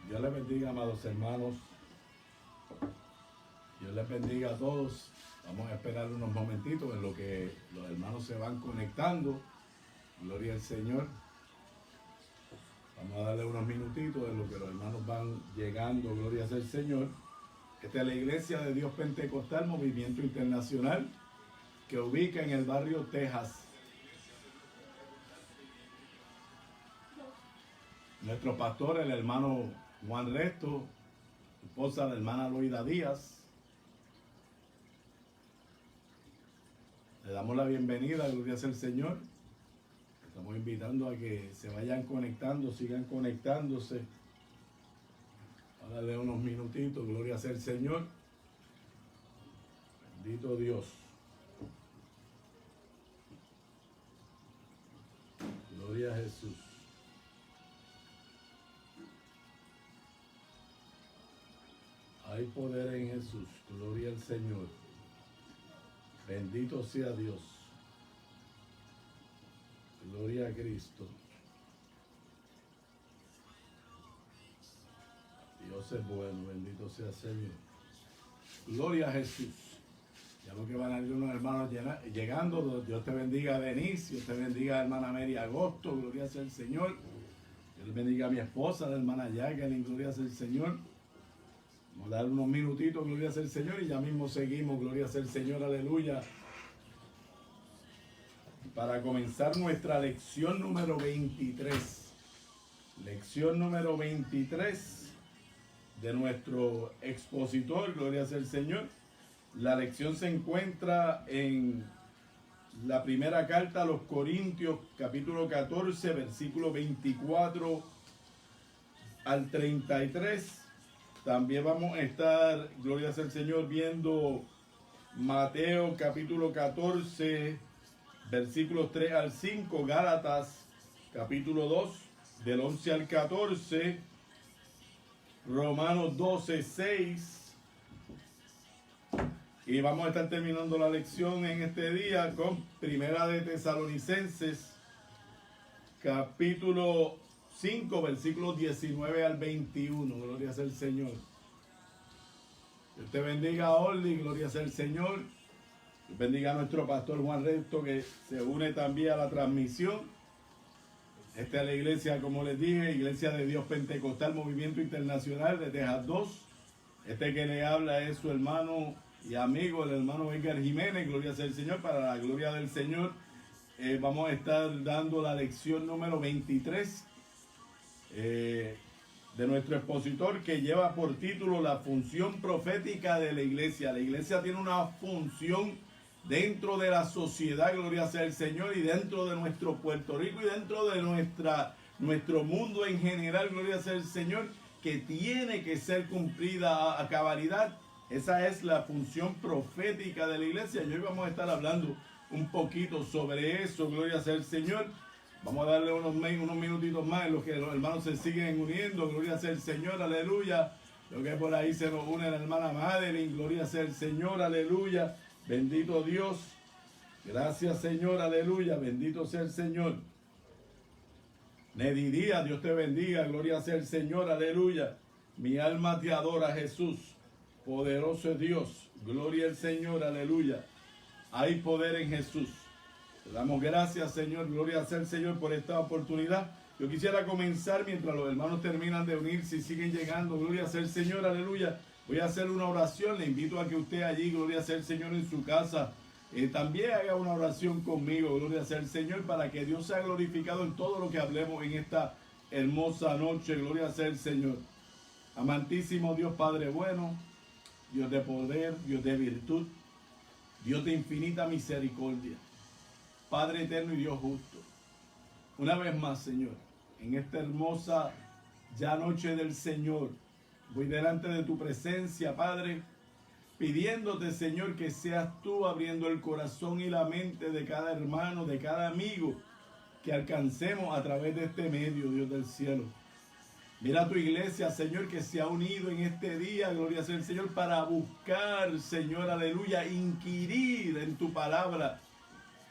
Dios les bendiga, amados hermanos. Dios les bendiga a todos. Vamos a esperar unos momentitos en lo que los hermanos se van conectando. Gloria al Señor. Vamos a darle unos minutitos en lo que los hermanos van llegando. Gloria al Señor. Esta es la Iglesia de Dios Pentecostal, Movimiento Internacional, que ubica en el barrio Texas. Nuestro pastor, el hermano Juan Resto, esposa de la hermana Loida Díaz. Le damos la bienvenida, gloria sea el Señor. Estamos invitando a que se vayan conectando, sigan conectándose. Vamos a darle unos minutitos, gloria sea el Señor. Bendito Dios. Gloria a Jesús. Hay poder en Jesús, gloria al Señor. Bendito sea Dios. Gloria a Cristo. Dios es bueno, bendito sea el Señor. Gloria a Jesús. Ya lo que van a ir unos hermanos llegando. Dios te bendiga, Denise. Dios te bendiga, hermana Mary Agosto. Gloria sea el Señor. Dios bendiga a mi esposa, la hermana Jacqueline. Gloria sea el Señor. Vamos a dar unos minutitos, gloria sea el Señor, y ya mismo seguimos, gloria sea el Señor, aleluya. Para comenzar nuestra lección número 23. Lección número 23 de nuestro expositor, gloria sea el Señor. La lección se encuentra en la primera carta a los Corintios, capítulo 14, versículo 24 al 33. También vamos a estar, gloria sea el Señor, viendo Mateo capítulo 14, versículos 3 al 5, Gálatas capítulo 2, del 11 al 14, Romanos 12, 6. Y vamos a estar terminando la lección en este día con Primera de Tesalonicenses, capítulo 5, versículos 19 al 21. Gloria sea el Señor. Dios te bendiga, Orly. Gloria sea el Señor. Dios bendiga a nuestro pastor Juan Resto, que se une también a la transmisión. Esta es la iglesia, como les dije, Iglesia de Dios Pentecostal, Movimiento Internacional de Texas 2. Este que le habla es su hermano y amigo, el hermano Edgar Jiménez. Gloria sea el Señor. Para la gloria del Señor, vamos a estar dando la lección número 23 de nuestro expositor, que lleva por título la función profética de la iglesia. La iglesia tiene una función dentro de la sociedad, gloria sea el Señor, y dentro de nuestro Puerto Rico y dentro de nuestro mundo en general, gloria sea el Señor, que tiene que ser cumplida a cabalidad. Esa es la función profética de la iglesia, y hoy vamos a estar hablando un poquito sobre eso, gloria sea el Señor. Vamos a darle unos minutitos más en los que los hermanos se siguen uniendo. Gloria sea el Señor, aleluya. Lo que por ahí se nos une la hermana Madeline. Gloria sea el Señor, aleluya. Bendito Dios. Gracias, Señor, aleluya. Bendito sea el Señor. Nedi Díaz, Dios te bendiga. Gloria sea el Señor, aleluya. Mi alma te adora, Jesús. Poderoso es Dios. Gloria al Señor, aleluya. Hay poder en Jesús. Le damos gracias, Señor, gloria sea el Señor por esta oportunidad. Yo quisiera comenzar mientras los hermanos terminan de unirse y siguen llegando. Gloria sea el Señor, aleluya. Voy a hacer una oración. Le invito a que usted allí, gloria sea el Señor, en su casa, también haga una oración conmigo, gloria sea el Señor, para que Dios sea glorificado en todo lo que hablemos en esta hermosa noche. Gloria sea el Señor. Amantísimo Dios Padre bueno, Dios de poder, Dios de virtud, Dios de infinita misericordia, Padre eterno y Dios justo. Una vez más, Señor, en esta hermosa ya noche del Señor, voy delante de tu presencia, Padre, pidiéndote, Señor, que seas tú abriendo el corazón y la mente de cada hermano, de cada amigo que alcancemos a través de este medio, Dios del cielo. Mira tu iglesia, Señor, que se ha unido en este día, gloria sea el Señor, para buscar, Señor, aleluya, inquirir en tu palabra.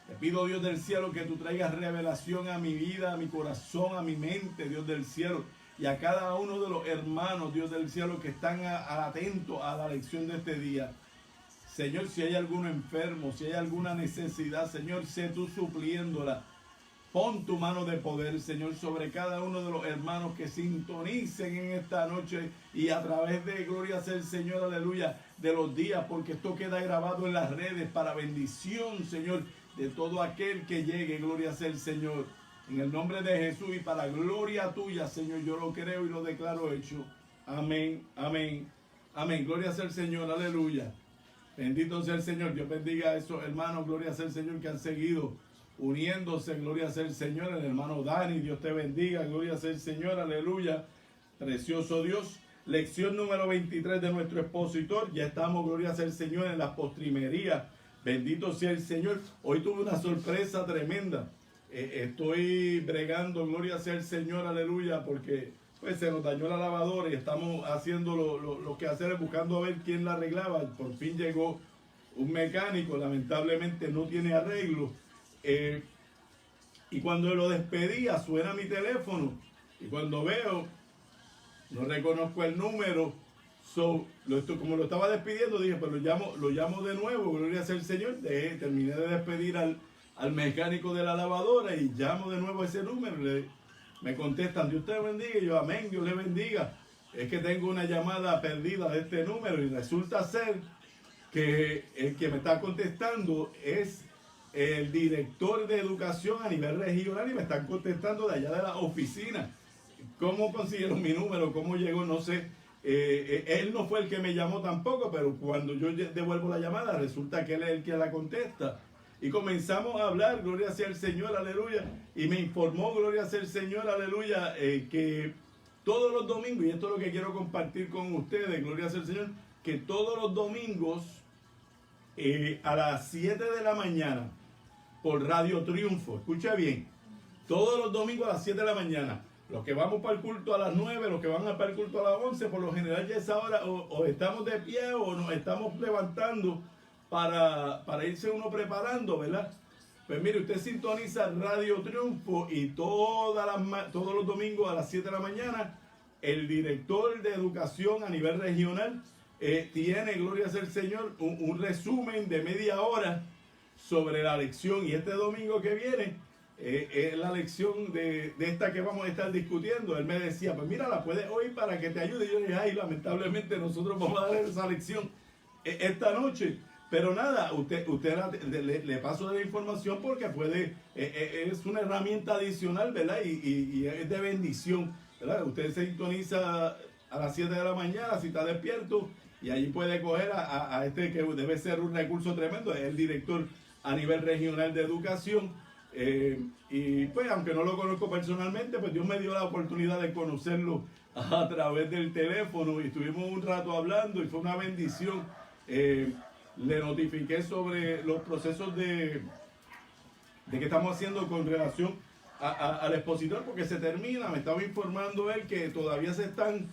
Te pido, Dios del cielo, que tú traigas revelación a mi vida, a mi corazón, a mi mente, Dios del cielo. y a cada uno de los hermanos, Dios del cielo, que están atentos a la lección de este día. Señor, si hay alguno enfermo, si hay alguna necesidad, Señor, sé tú supliéndola. Pon tu mano de poder, Señor, sobre cada uno de los hermanos que sintonicen en esta noche y a través de, gloria sea el Señor, aleluya, de los días, porque esto queda grabado en las redes para bendición, Señor, de todo aquel que llegue, gloria sea el Señor. En el nombre de Jesús y para gloria tuya, Señor, yo lo creo y lo declaro hecho. Amén, amén, amén. Gloria sea el Señor, aleluya. Bendito sea el Señor. Dios bendiga a esos hermanos, gloria sea el Señor, que han seguido uniéndose, gloria sea el Señor. El hermano Dani, Dios te bendiga, gloria sea el Señor, aleluya. Precioso Dios. Lección número 23 de nuestro expositor. Ya estamos, gloria sea el Señor, en la postrimería. Bendito sea el Señor. Hoy tuve una sorpresa tremenda. Estoy bregando, gloria sea el Señor, aleluya, porque pues se nos dañó la lavadora y estamos haciendo lo que hacer, buscando a ver quién la arreglaba. Por fin llegó un mecánico, lamentablemente no tiene arreglo. Y cuando lo despedía, suena mi teléfono. Y cuando veo, no reconozco el número. Como lo estaba despidiendo, dije, pues lo llamo de nuevo, gloria sea el Señor. Terminé de despedir al mecánico de la lavadora y llamo de nuevo ese número. Me contestan, Dios te bendiga. Y yo, amén, Dios le bendiga. Es que tengo una llamada perdida de este número y resulta ser que el que me está contestando es el director de educación a nivel regional y me están contestando de allá de la oficina. ¿Cómo consiguieron mi número? ¿Cómo llegó? No sé. Él no fue el que me llamó tampoco, pero cuando yo devuelvo la llamada, resulta que él es el que la contesta. Y comenzamos a hablar, gloria sea el Señor, aleluya. Y me informó, gloria sea el Señor, aleluya, que todos los domingos, y esto es lo que quiero compartir con ustedes, gloria sea el Señor, que todos los domingos a las 7 de la mañana, por Radio Triunfo, escucha bien, todos los domingos a las 7 de la mañana, los que vamos para el culto a las 9, los que van para el culto a las 11, por lo general ya a esa hora o estamos de pie o nos estamos levantando para irse uno preparando, ¿verdad? Pues mire, usted sintoniza Radio Triunfo y todos los domingos a las 7 de la mañana, el director de educación a nivel regional tiene, gloria sea el Señor, un resumen de media hora sobre la lección. Y este domingo que viene es la lección de esta que vamos a estar discutiendo. Él me decía, pues mira, la puedes oír para que te ayude. Y yo le dije, ay, lamentablemente nosotros vamos a dar esa lección esta noche. Pero nada, usted le paso de la información porque es una herramienta adicional, ¿verdad? Y es de bendición, ¿verdad? Usted se sintoniza a las 7 de la mañana si está despierto y allí puede coger a este que debe ser un recurso tremendo, es el director a nivel regional de educación. Y pues aunque no lo conozco personalmente, pues Dios me dio la oportunidad de conocerlo a través del teléfono y estuvimos un rato hablando y fue una bendición. Le notifiqué sobre los procesos de que estamos haciendo con relación al expositor, porque se termina, me estaba informando él que todavía se están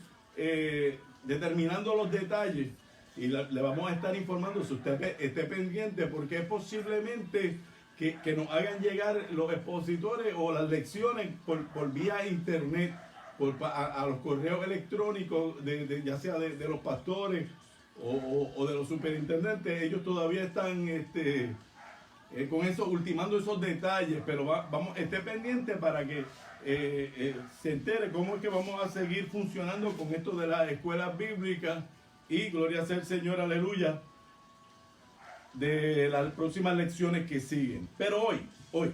determinando los detalles y le vamos a estar informando, si usted esté pendiente, porque es posiblemente que nos hagan llegar los expositores o las lecciones por vía internet, a los correos electrónicos, ya sea de los pastores o de los superintendentes. Ellos todavía están con eso, ultimando esos detalles, pero esté pendiente para que se entere cómo es que vamos a seguir funcionando con esto de las escuelas bíblicas y gloria sea el Señor, aleluya, de las próximas lecciones que siguen. Pero hoy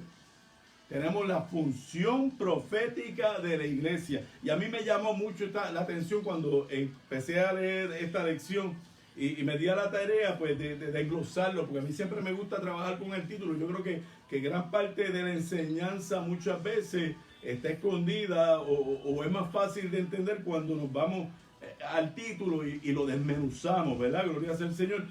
tenemos la función profética de la iglesia. Y a mí me llamó mucho la atención cuando empecé a leer esta lección y me di a la tarea pues de englosarlo, porque a mí siempre me gusta trabajar con el título. Yo creo que gran parte de la enseñanza muchas veces está escondida o es más fácil de entender cuando nos vamos al título y lo desmenuzamos, ¿verdad? Gloria sea el Señor.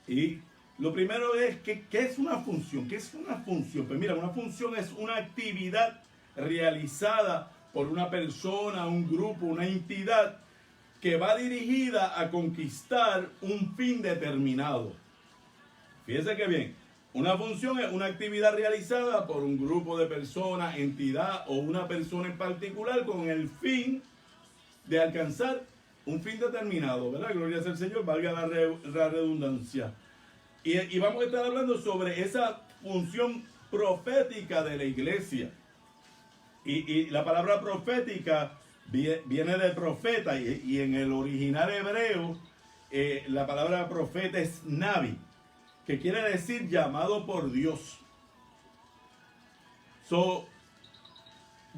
Y lo primero es, ¿qué es una función? ¿Qué es una función? Pues mira, una función es una actividad realizada por una persona, un grupo, una entidad que va dirigida a conquistar un fin determinado. Fíjense que bien, Una función es una actividad realizada por un grupo de personas, entidad o una persona en particular con el fin de alcanzar un fin determinado, ¿verdad? Gloria sea al Señor, valga la redundancia. Y vamos a estar hablando sobre esa función profética de la iglesia. Y la palabra profética viene de profeta, y en el original hebreo la palabra profeta es navi, que quiere decir llamado por Dios.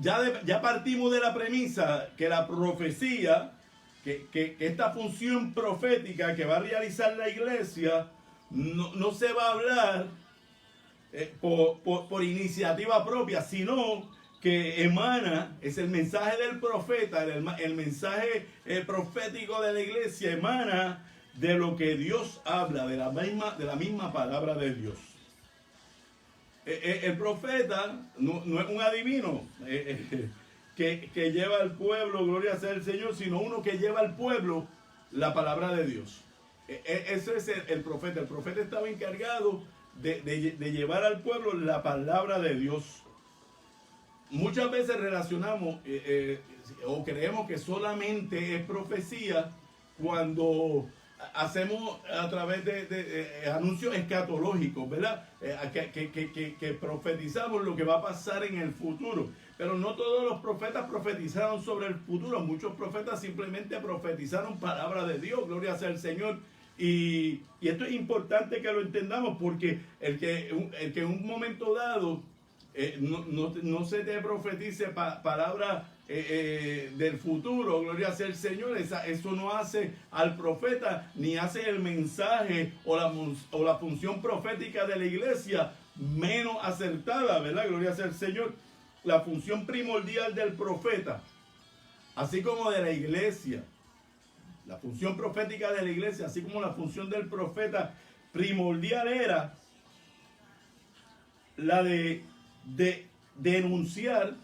Ya partimos de la premisa que la profecía, que esta función profética que va a realizar la iglesia, no se va a hablar por iniciativa propia, sino que emana, es el mensaje del profeta, el mensaje profético de la iglesia emana de lo que Dios habla, de la misma palabra de Dios. El profeta no es un adivino que lleva al pueblo, gloria sea el Señor, sino uno que lleva al pueblo la palabra de Dios. Ese es el profeta. El profeta estaba encargado de llevar al pueblo la palabra de Dios. Muchas veces relacionamos o creemos que solamente es profecía cuando hacemos a través de anuncios escatológicos, ¿verdad? Que profetizamos lo que va a pasar en el futuro. Pero no todos los profetas profetizaron sobre el futuro. Muchos profetas simplemente profetizaron palabra de Dios. Gloria sea al Señor. Y esto es importante que lo entendamos, porque el que en un momento dado no se te profetice palabra del futuro, gloria sea el Señor, eso no hace al profeta, ni hace el mensaje o la función profética de la iglesia menos acertada, ¿verdad? Gloria sea el Señor. La función primordial del profeta, así como de la iglesia, la función profética de la iglesia, así como la función del profeta primordial era la de denunciar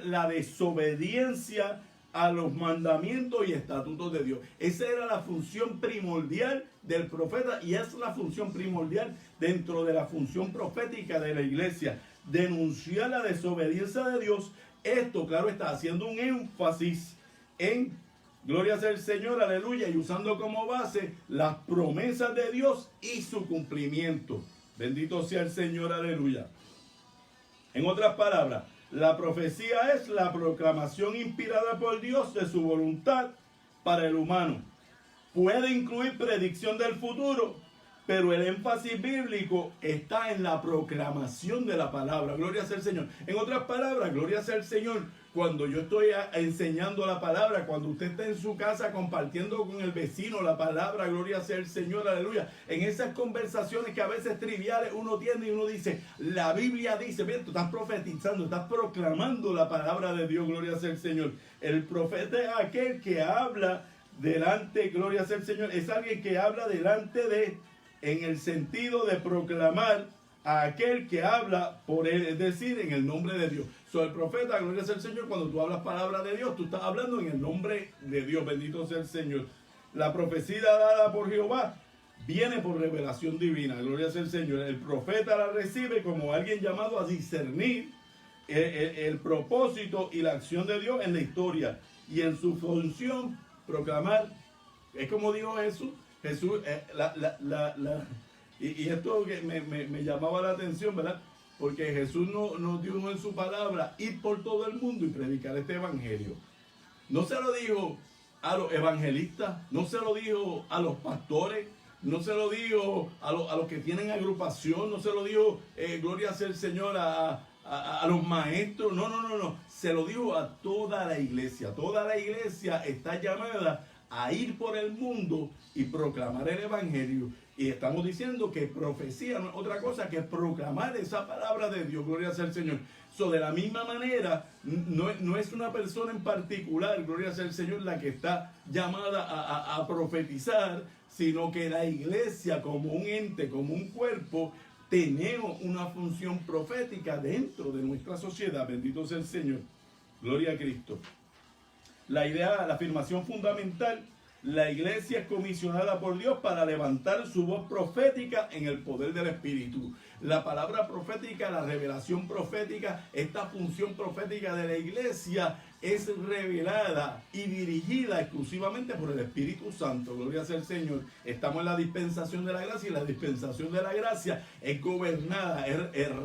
la desobediencia a los mandamientos y estatutos de Dios. Esa era la función primordial del profeta, y es la función primordial dentro de la función profética de la iglesia. Denunciar la desobediencia de Dios. Esto, claro, está haciendo un énfasis en, gloria sea el Señor, aleluya, y usando como base las promesas de Dios y su cumplimiento. Bendito sea el Señor, aleluya. En otras palabras, la profecía es la proclamación inspirada por Dios de su voluntad para el humano. Puede incluir predicción del futuro, pero el énfasis bíblico está en la proclamación de la palabra. Gloria sea el Señor. En otras palabras, gloria sea el Señor, cuando yo estoy enseñando la palabra, cuando usted está en su casa compartiendo con el vecino la palabra, gloria sea el Señor, aleluya. En esas conversaciones que a veces triviales uno tiene y uno dice, la Biblia dice, bien, tú estás profetizando, estás proclamando la palabra de Dios, gloria sea el Señor. El profeta es aquel que habla delante, gloria sea el Señor, es alguien que habla delante de, en el sentido de proclamar a aquel que habla por él, es decir, en el nombre de Dios. El profeta, gloria sea el Señor, cuando tú hablas palabra de Dios, tú estás hablando en el nombre de Dios, bendito sea el Señor. La profecía dada por Jehová viene por revelación divina, gloria sea el Señor. El profeta la recibe como alguien llamado a discernir el propósito y la acción de Dios en la historia, y en su función proclamar. Es como dijo Jesús, y esto que me llamaba la atención, ¿verdad? Porque Jesús nos dijo en su palabra, ir por todo el mundo y predicar este evangelio. No se lo dijo a los evangelistas, no se lo dijo a los pastores, no se lo dijo a los que tienen agrupación, no se lo dijo, gloria sea el Señor, a los maestros, no. Se lo dijo a toda la iglesia. Toda la iglesia está llamada a ir por el mundo y proclamar el evangelio. Y estamos diciendo que profecía no es otra cosa que proclamar esa palabra de Dios, gloria sea el Señor. De la misma manera, no es una persona en particular, gloria sea el Señor, la que está llamada a profetizar, sino que la iglesia como un ente, como un cuerpo, tenemos una función profética dentro de nuestra sociedad. Bendito sea el Señor, gloria a Cristo. La idea, la afirmación fundamental La iglesia es comisionada por Dios para levantar su voz profética en el poder del Espíritu. La palabra profética, la revelación profética, esta función profética de la iglesia es revelada y dirigida exclusivamente por el Espíritu Santo. Gloria sea al Señor. Estamos en la dispensación de la gracia y la dispensación de la gracia es gobernada,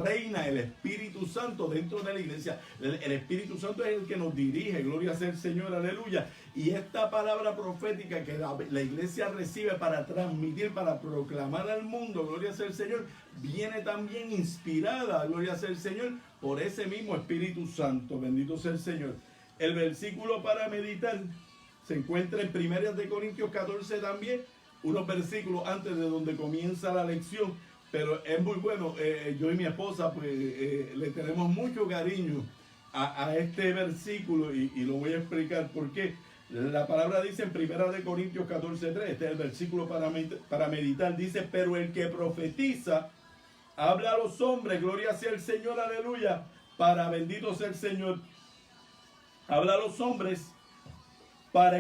reina el Espíritu Santo dentro de la iglesia. El Espíritu Santo es el que nos dirige. Gloria sea al Señor, aleluya. Y esta palabra profética que la iglesia recibe para transmitir, para proclamar al mundo, gloria sea el Señor, viene también inspirada, gloria sea el Señor, por ese mismo Espíritu Santo. Bendito sea el Señor. El versículo para meditar se encuentra en 1 Corintios 14 también, unos versículos antes de donde comienza la lección, pero es muy bueno. Yo y mi esposa pues le tenemos mucho cariño a este versículo y lo voy a explicar por qué. La palabra dice en 1 Corintios 14:3, este es el versículo para meditar, dice: pero el que profetiza habla a los hombres, gloria sea el Señor, aleluya, para bendito sea el Señor, habla a los hombres para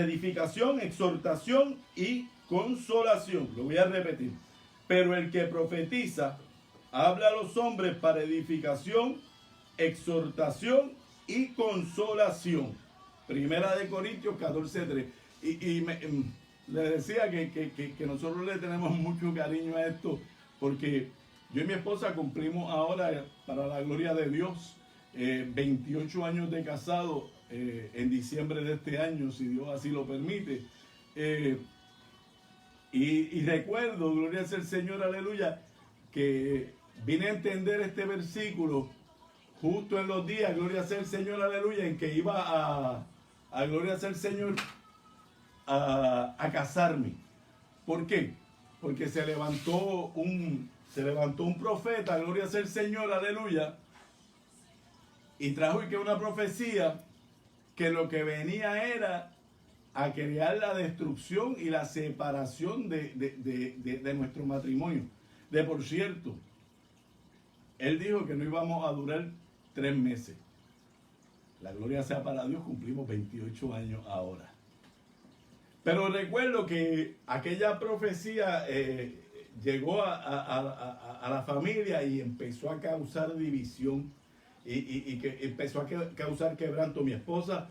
edificación, exhortación y consolación. Lo voy a repetir. Pero el que profetiza habla a los hombres para edificación, exhortación y consolación. 1 Corintios 14:3. Le decía que nosotros le tenemos mucho cariño a esto, porque yo y mi esposa cumplimos ahora, para la gloria de Dios, 28 años de casado en diciembre de este año, si Dios así lo permite. Y recuerdo, gloria sea el Señor, aleluya, que vine a entender este versículo justo en los días, gloria sea el Señor, aleluya, en que iba a gloria sea el Señor, a casarme. ¿Por qué? Porque se levantó un profeta, gloria sea el Señor, aleluya, y trajo que una profecía que lo que venía era a crear la destrucción y la separación de nuestro matrimonio. De por cierto, él dijo que no íbamos a durar 3 meses. La gloria sea para Dios, cumplimos 28 años ahora. Pero recuerdo que aquella profecía llegó a la familia y empezó a causar división y que empezó a causar quebranto. Mi esposa,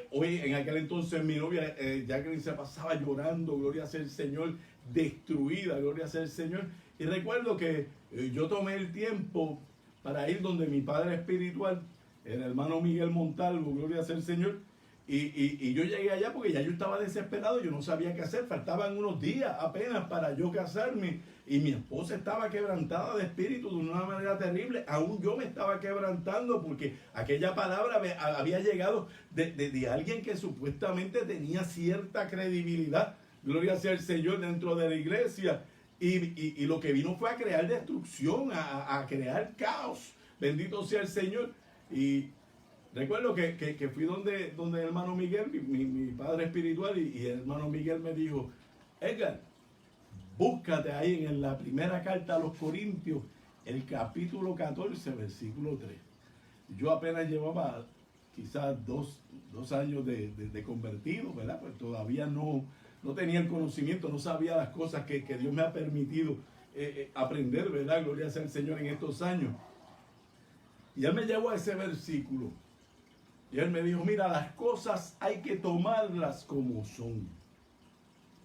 hoy en aquel entonces mi novia, Jacqueline, se pasaba llorando, gloria sea el Señor, destruida, gloria sea el Señor. Y recuerdo que yo tomé el tiempo para ir donde mi padre espiritual, el hermano Miguel Montalvo, gloria sea el Señor, y yo llegué allá porque ya yo estaba desesperado, yo no sabía qué hacer, faltaban unos días apenas para yo casarme, y mi esposa estaba quebrantada de espíritu de una manera terrible. Aún yo me estaba quebrantando porque aquella palabra había llegado de alguien que supuestamente tenía cierta credibilidad, gloria sea el Señor, dentro de la iglesia, y lo que vino fue a crear destrucción, a crear caos. Bendito sea el Señor. Y recuerdo que fui donde el hermano Miguel, mi padre espiritual, y el hermano Miguel me dijo: Edgar, búscate ahí en la primera carta a los Corintios, el capítulo 14, versículo 3. Yo apenas llevaba quizás dos años de convertido, ¿verdad? Pues todavía no tenía el conocimiento, no sabía las cosas que Dios me ha permitido aprender, ¿verdad? Gloria sea al Señor en estos años. Y él me llevó a ese versículo. Y él me dijo: mira, las cosas hay que tomarlas como son.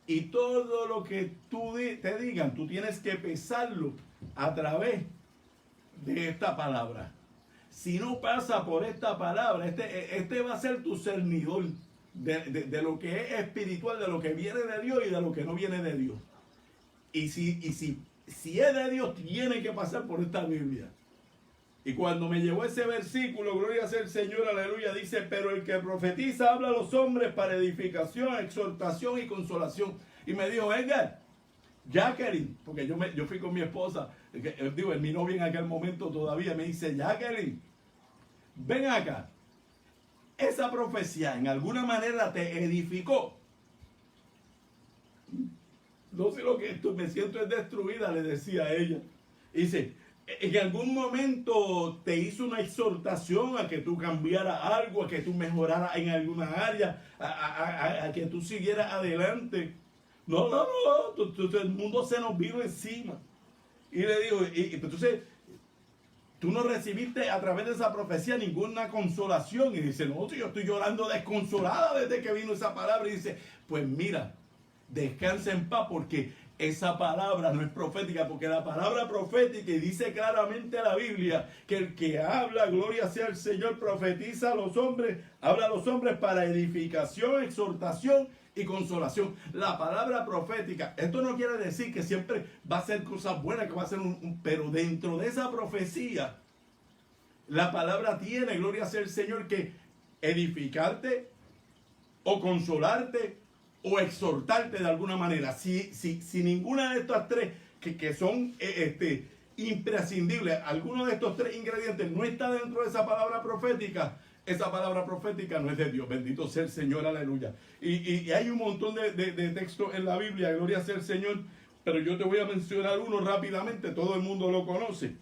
Y todo lo que te digan, tú tienes que pesarlo a través de esta palabra. Si no pasa por esta palabra, este va a ser tu cernidor de lo que es espiritual, de lo que viene de Dios y de lo que no viene de Dios. Y si es de Dios, tiene que pasar por esta Biblia. Y cuando me llevó ese versículo, gloria sea el Señor, aleluya, dice: pero el que profetiza habla a los hombres para edificación, exhortación y consolación. Y me dijo: Edgar, Jacqueline, porque yo fui con mi esposa, es mi novia en aquel momento todavía, me dice: Jacqueline, ven acá, esa profecía en alguna manera te edificó. No sé, lo que me siento es destruida, le decía a ella. Y dice: en algún momento te hizo una exhortación a que tú cambiaras algo, a que tú mejoraras en alguna área, a que tú siguieras adelante. No, no, no, el mundo se nos vino encima. Y le digo, y entonces, tú no recibiste a través de esa profecía ninguna consolación. Y dice, no, yo estoy llorando desconsolada desde que vino esa palabra. Y dice, pues mira, descansa en paz porque esa palabra no es profética, porque la palabra profética, y dice claramente la Biblia, que el que habla, gloria sea el Señor, profetiza a los hombres, habla a los hombres para edificación, exhortación y consolación. La palabra profética, esto no quiere decir que siempre va a ser cosas buenas, que va a ser pero dentro de esa profecía, la palabra tiene, gloria sea el Señor, que edificarte o consolarte o exhortarte de alguna manera. Si ninguna de estas tres que son imprescindibles, alguno de estos tres ingredientes no está dentro de esa palabra profética, esa palabra profética no es de Dios. Bendito sea el Señor, aleluya. Y hay un montón de textos en la Biblia, gloria sea el Señor, pero yo te voy a mencionar uno rápidamente, todo el mundo lo conoce.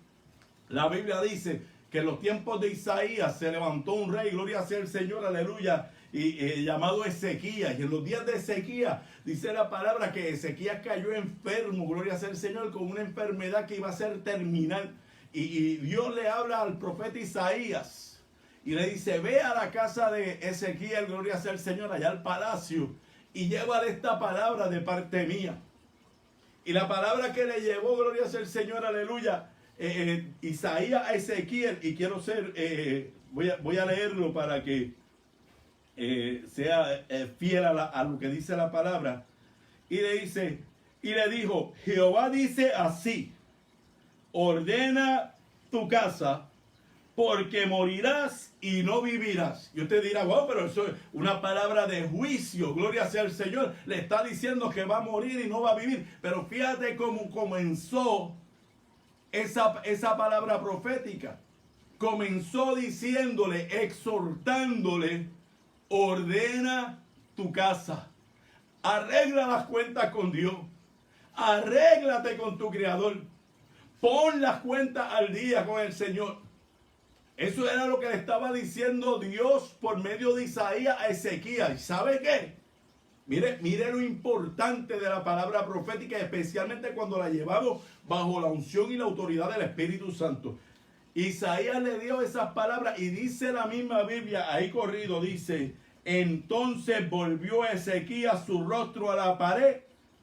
La Biblia dice que en los tiempos de Isaías se levantó un rey, gloria sea el Señor, aleluya, llamado Ezequías. Y en los días de Ezequías dice la palabra que Ezequías cayó enfermo, gloria sea el Señor, con una enfermedad que iba a ser terminal. Y Dios le habla al profeta Isaías y le dice, ve a la casa de Ezequías, gloria sea el Señor, allá al palacio, y llévale esta palabra de parte mía. Y la palabra que le llevó, gloria sea el Señor, aleluya, Isaías a Ezequiel, y quiero ser, voy a leerlo para que sea fiel a lo que dice la palabra. Y le dice, y le dijo, Jehová dice así, ordena tu casa, porque morirás y no vivirás. Y usted dirá, wow, pero eso es una palabra de juicio, gloria sea el Señor, le está diciendo que va a morir y no va a vivir. Pero fíjate cómo comenzó esa palabra profética. Comenzó diciéndole, exhortándole, ordena tu casa, arregla las cuentas con Dios, arréglate con tu Creador, pon las cuentas al día con el Señor. Eso era lo que le estaba diciendo Dios por medio de Isaías a Ezequías. ¿Y sabe qué? Mire lo importante de la palabra profética, especialmente cuando la llevamos bajo la unción y la autoridad del Espíritu Santo. Isaías le dio esas palabras y dice la misma Biblia, ahí corrido, dice, entonces volvió Ezequías su rostro a la pared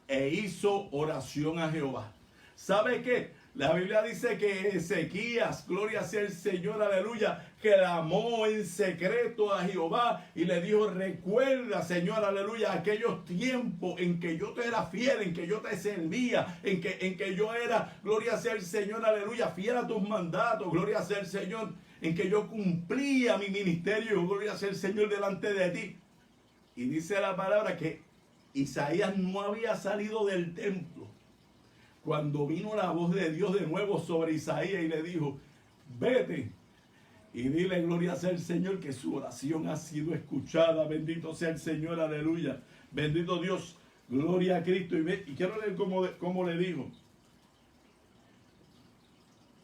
e hizo oración a Jehová. ¿Sabe qué? La Biblia dice que Ezequías, gloria sea el Señor, aleluya, clamó en secreto a Jehová y le dijo, recuerda, Señor, aleluya, aquellos tiempos en que yo te era fiel, en que yo te servía, en que yo era, gloria sea el Señor, aleluya, fiel a tus mandatos, gloria sea el Señor, en que yo cumplía mi ministerio, gloria sea el Señor, delante de ti. Y dice la palabra que Isaías no había salido del templo cuando vino la voz de Dios de nuevo sobre Isaías y le dijo, vete y dile, gloria sea el Señor, que su oración ha sido escuchada. Bendito sea el Señor, aleluya. Bendito Dios, gloria a Cristo. Y quiero leer cómo le dijo.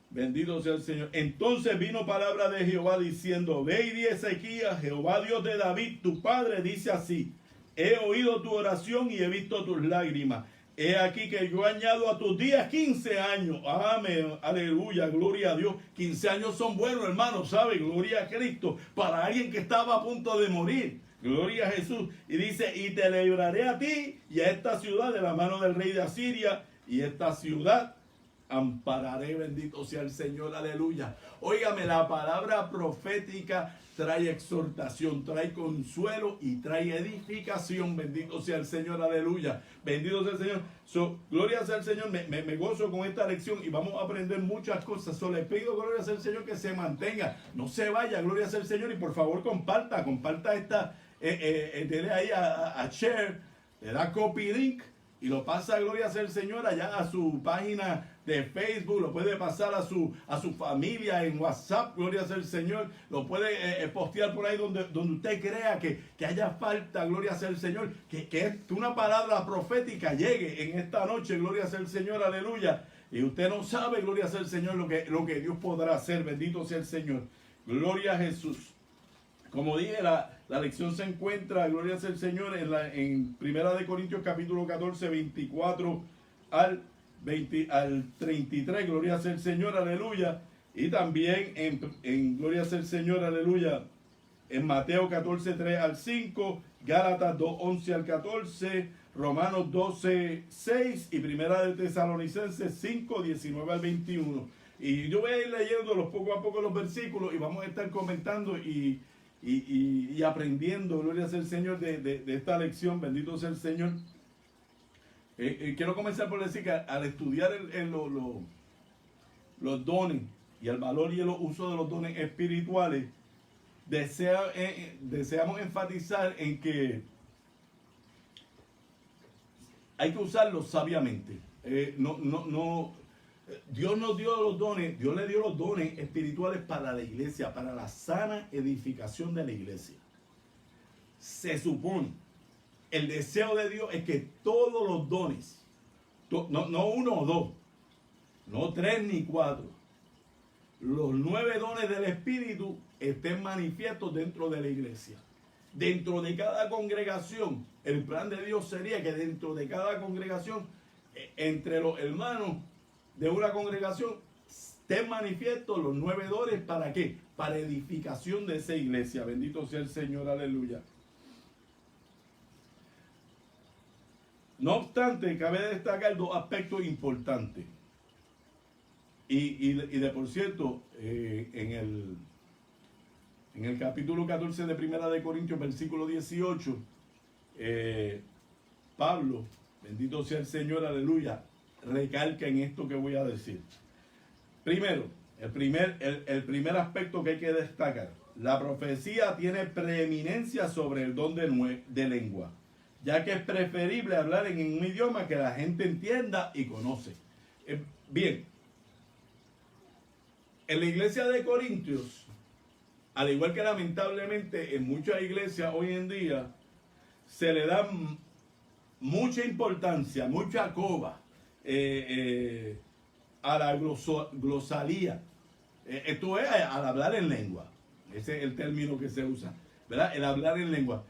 Bendito sea el Señor. Entonces vino palabra de Jehová diciendo, ve y di a Ezequías, Jehová Dios de David, tu padre, dice así, he oído tu oración y he visto tus lágrimas. He aquí que yo añado a tus días 15 años. Amén, aleluya, gloria a Dios. 15 años son buenos, hermanos, ¿sabe? Gloria a Cristo. Para alguien que estaba a punto de morir. Gloria a Jesús. Y dice, y te libraré a ti y a esta ciudad de la mano del rey de Asiria. Y esta ciudad ampararé, bendito sea el Señor, aleluya. Óigame, la palabra profética trae exhortación, trae consuelo y trae edificación. Bendito sea el Señor, aleluya. Bendito sea el Señor. Gloria sea el Señor. Me gozo con esta lección y vamos a aprender muchas cosas. Le pido, gloria sea el Señor, que se mantenga. No se vaya, gloria sea el Señor. Y por favor, comparta esta. Dele ahí a share, le da copy link y lo pasa, gloria sea el Señor, allá a su página de Facebook, lo puede pasar a su familia en WhatsApp, gloria sea el Señor, lo puede postear por ahí donde usted crea que haya falta, gloria sea el Señor, que una palabra profética llegue en esta noche, gloria sea el Señor, aleluya. Y usted no sabe, gloria sea el Señor, lo que Dios podrá hacer. Bendito sea el Señor. Gloria a Jesús. Como dije, la lección se encuentra, gloria sea el Señor, en Primera de Corintios capítulo 14, 24 al 33. Gloria sea el Señor, aleluya. Y también en gloria sea el Señor, aleluya, en Mateo 14, 3 al 5, Gálatas 2, 11 al 14, Romanos 12, 6 y Primera de Tesalonicenses 5, 19 al 21. Y yo voy a ir leyéndolos poco a poco los versículos y vamos a estar comentando y aprendiendo, gloria sea el Señor, de esta lección. Bendito sea el Señor. Quiero comenzar por decir que al estudiar los dones y el valor y el uso de los dones espirituales, deseamos enfatizar en que hay que usarlos sabiamente. Dios nos dio los dones, Dios le dio los dones espirituales para la iglesia, para la sana edificación de la iglesia. Se supone, el deseo de Dios es que todos los dones, no uno o dos, no 3 ni 4, los 9 dones del Espíritu estén manifiestos dentro de la iglesia. Dentro de cada congregación, el plan de Dios sería que dentro de cada congregación, entre los hermanos de una congregación, estén manifiestos los 9 dones. ¿Para qué? Para edificación de esa iglesia. Bendito sea el Señor, aleluya. No obstante, cabe destacar 2 aspectos importantes. Y de por cierto, en el capítulo 14 de Primera de Corintios, versículo 18, Pablo, bendito sea el Señor, aleluya, recalca en esto que voy a decir. Primero, el primer aspecto que hay que destacar: la profecía tiene preeminencia sobre el don de lengua, ya que es preferible hablar en un idioma que la gente entienda y conoce. Bien, en la iglesia de Corintios, al igual que lamentablemente en muchas iglesias hoy en día, se le da mucha importancia, mucha coba a la glosalía. Esto es al hablar en lengua. Ese es el término que se usa, ¿verdad? El hablar en lengua.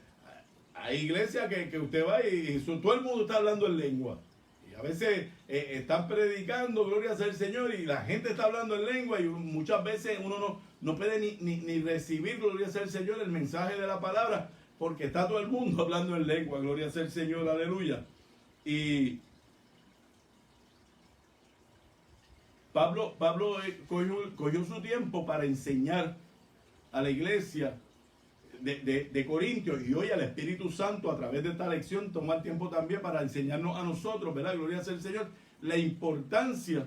Hay iglesias que usted va y todo el mundo está hablando en lengua. Y a veces están predicando, gloria sea el Señor, y la gente está hablando en lengua y muchas veces uno no puede ni recibir, gloria sea el Señor, el mensaje de la palabra, porque está todo el mundo hablando en lengua, gloria sea el Señor, aleluya. Y Pablo cogió su tiempo para enseñar a la iglesia de Corintios, y hoy al Espíritu Santo a través de esta lección toma el tiempo también para enseñarnos a nosotros, ¿verdad? Gloria sea el Señor, la importancia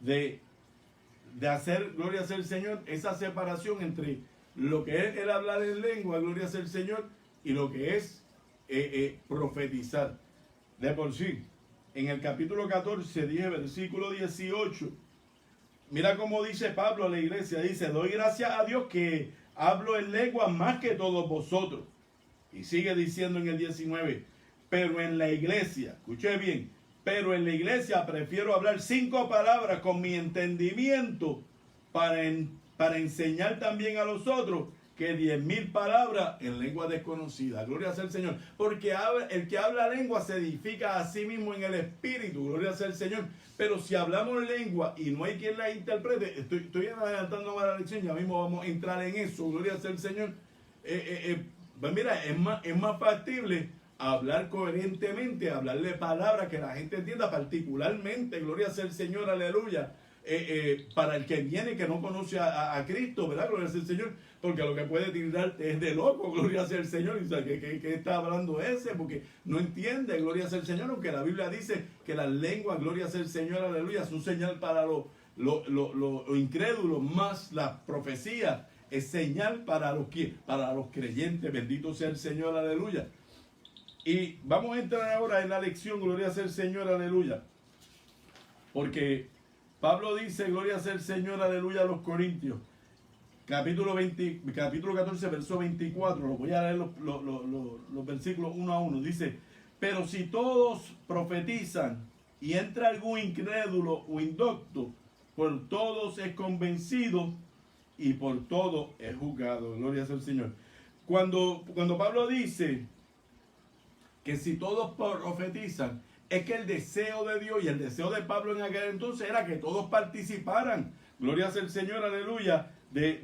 de hacer, gloria sea el Señor, esa separación entre lo que es el hablar en lengua, gloria sea el Señor, y lo que es profetizar. De por sí, en el capítulo 14, 10, versículo 18, mira cómo dice Pablo a la iglesia, dice: doy gracias a Dios que hablo en lengua más que todos vosotros. Y sigue diciendo en el 19, pero en la iglesia, escuché bien, pero en la iglesia prefiero hablar 5 palabras con mi entendimiento para enseñar también a los otros, que 10,000 palabras en lengua desconocida. Gloria sea el Señor. Porque el que habla lengua se edifica a sí mismo en el espíritu. Gloria sea el Señor. Pero si hablamos lengua y no hay quien la interprete, estoy adelantando a la lección, ya mismo vamos a entrar en eso. Gloria sea el Señor. Pues mira, es más factible hablar coherentemente, hablarle palabras que la gente entienda, particularmente, gloria sea el Señor, aleluya. Para el que viene que no conoce a Cristo, ¿verdad? Gloria sea el Señor, porque lo que puede tirarte es de loco, gloria sea el Señor. Y dice, ¿qué está hablando ese? Porque no entiende, gloria sea el Señor, aunque la Biblia dice que las lenguas, gloria sea el Señor, aleluya, es un señal para los incrédulos, más la profecía es señal para los creyentes. Bendito sea el Señor, aleluya. Y vamos a entrar ahora en la lección, gloria sea el Señor, aleluya, porque Pablo dice, gloria sea el Señor, aleluya, a los Corintios, capítulo 14, verso 24, lo voy a leer los versículos 1 a 1, dice: pero si todos profetizan y entra algún incrédulo o indocto, por todos es convencido y por todo es juzgado. Gloria sea al Señor. Cuando Pablo dice que si todos profetizan, es que el deseo de Dios y el deseo de Pablo en aquel entonces era que todos participaran. Gloria sea al Señor, aleluya, de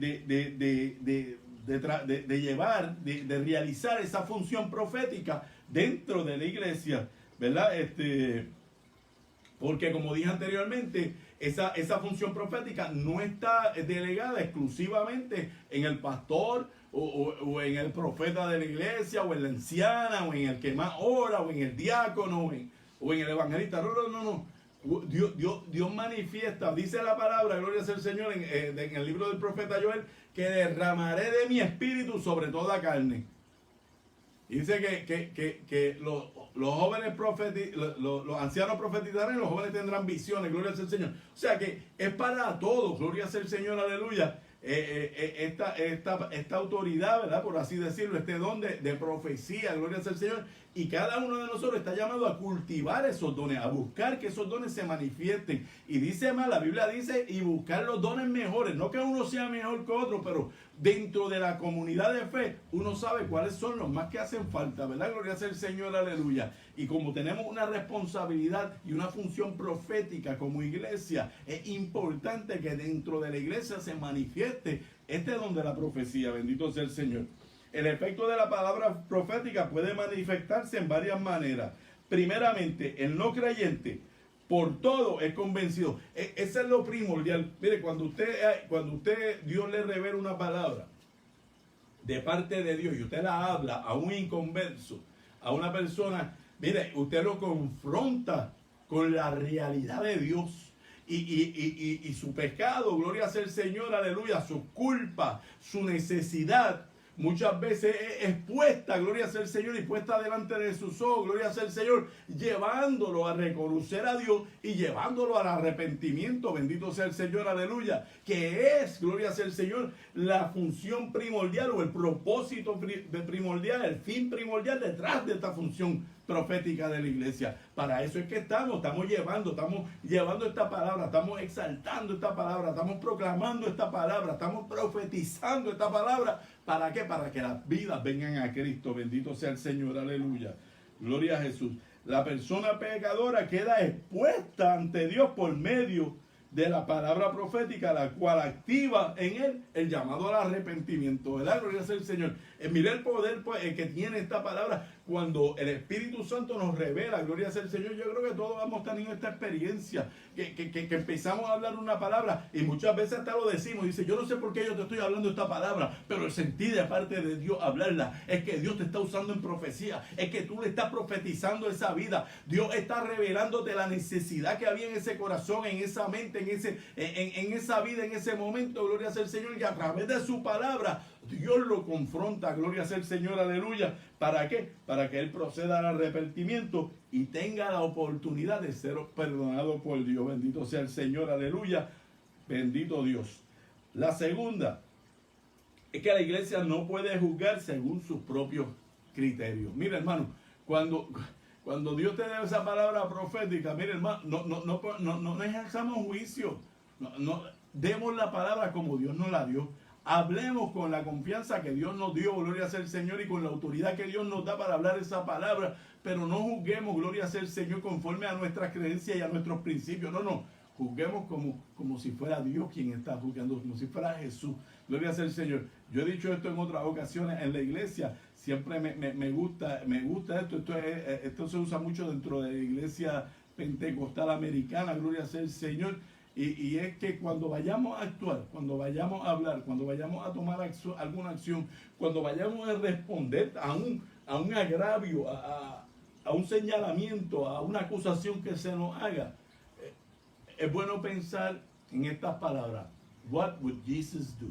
llevar, de realizar esa función profética dentro de la iglesia, ¿verdad? Porque como dije anteriormente, esa función profética no está delegada exclusivamente en el pastor o en el profeta de la iglesia, o en la anciana, o en el que más ora, o en el diácono, o en el evangelista. No. Dios manifiesta, dice la palabra, gloria sea el Señor, en el libro del profeta Joel, que derramaré de mi espíritu sobre toda carne. Y dice que los jóvenes los ancianos profetizarán y los jóvenes tendrán visiones, gloria sea el Señor. O sea que es para todos, gloria sea el Señor, aleluya. Esta autoridad, ¿verdad? Por así decirlo, este don de profecía, gloria sea el Señor. Y cada uno de nosotros está llamado a cultivar esos dones, a buscar que esos dones se manifiesten. Y dice más, la Biblia dice, y buscar los dones mejores. No que uno sea mejor que otro, pero dentro de la comunidad de fe, uno sabe cuáles son los más que hacen falta, ¿verdad? Gloria sea el Señor, aleluya. Y como tenemos una responsabilidad y una función profética como iglesia, es importante que dentro de la iglesia se manifieste este don de la profecía. Bendito sea el Señor. El efecto de la palabra profética puede manifestarse en varias maneras. Primeramente, el no creyente por todo es convencido. Eso es lo primordial. Mire, cuando usted Dios le revela una palabra de parte de Dios y usted la habla a un inconverso, a una persona, mire, usted lo confronta con la realidad de Dios. Y su pecado, gloria sea el Señor, aleluya, su culpa, su necesidad, muchas veces es expuesta, gloria sea el Señor, y puesta delante de sus ojos, gloria sea el Señor, llevándolo a reconocer a Dios y llevándolo al arrepentimiento. Bendito sea el Señor, aleluya, que es, gloria sea el Señor, la función primordial o el propósito primordial, el fin primordial detrás de esta función profética de la iglesia. Para eso es que estamos llevando esta palabra, estamos exaltando esta palabra, estamos proclamando esta palabra, estamos profetizando esta palabra. ¿Para qué? Para que las vidas vengan a Cristo. Bendito sea el Señor, aleluya. Gloria a Jesús. La persona pecadora queda expuesta ante Dios por medio de la palabra profética, la cual activa en él el llamado al arrepentimiento, ¿verdad? Gloria sea el Señor. Mire el poder que tiene esta palabra cuando el Espíritu Santo nos revela, gloria sea el Señor. Yo creo que todos hemos tenido esta experiencia, que empezamos a hablar una palabra y muchas veces hasta lo decimos, dice, yo no sé por qué yo te estoy hablando esta palabra, pero el sentido de parte de Dios hablarla es que Dios te está usando en profecía, es que tú le estás profetizando esa vida, Dios está revelándote la necesidad que había en ese corazón, en esa mente, en esa vida, en ese momento, gloria sea el Señor, y a través de su palabra Dios lo confronta, gloria sea el Señor, aleluya. ¿Para qué? Para que él proceda al arrepentimiento y tenga la oportunidad de ser perdonado por Dios. Bendito sea el Señor, aleluya. Bendito Dios. La segunda es que la iglesia no puede juzgar según sus propios criterios. Mira, hermano, cuando Dios te da esa palabra profética, mire, hermano, no ejerzamos juicio. Demos la palabra como Dios nos la dio. Hablemos con la confianza que Dios nos dio, gloria sea el Señor, y con la autoridad que Dios nos da para hablar esa palabra, pero no juzguemos, gloria sea el Señor, conforme a nuestras creencias y a nuestros principios. No, juzguemos como si fuera Dios quien está juzgando, como si fuera Jesús. Gloria sea el Señor. Yo he dicho esto en otras ocasiones en la iglesia, siempre me gusta esto se usa mucho dentro de la iglesia pentecostal americana, gloria sea el Señor. Y es que cuando vayamos a actuar, cuando vayamos a hablar, cuando vayamos a tomar alguna acción, cuando vayamos a responder a un agravio, a un señalamiento, a una acusación que se nos haga, es bueno pensar en estas palabras. What would Jesus do?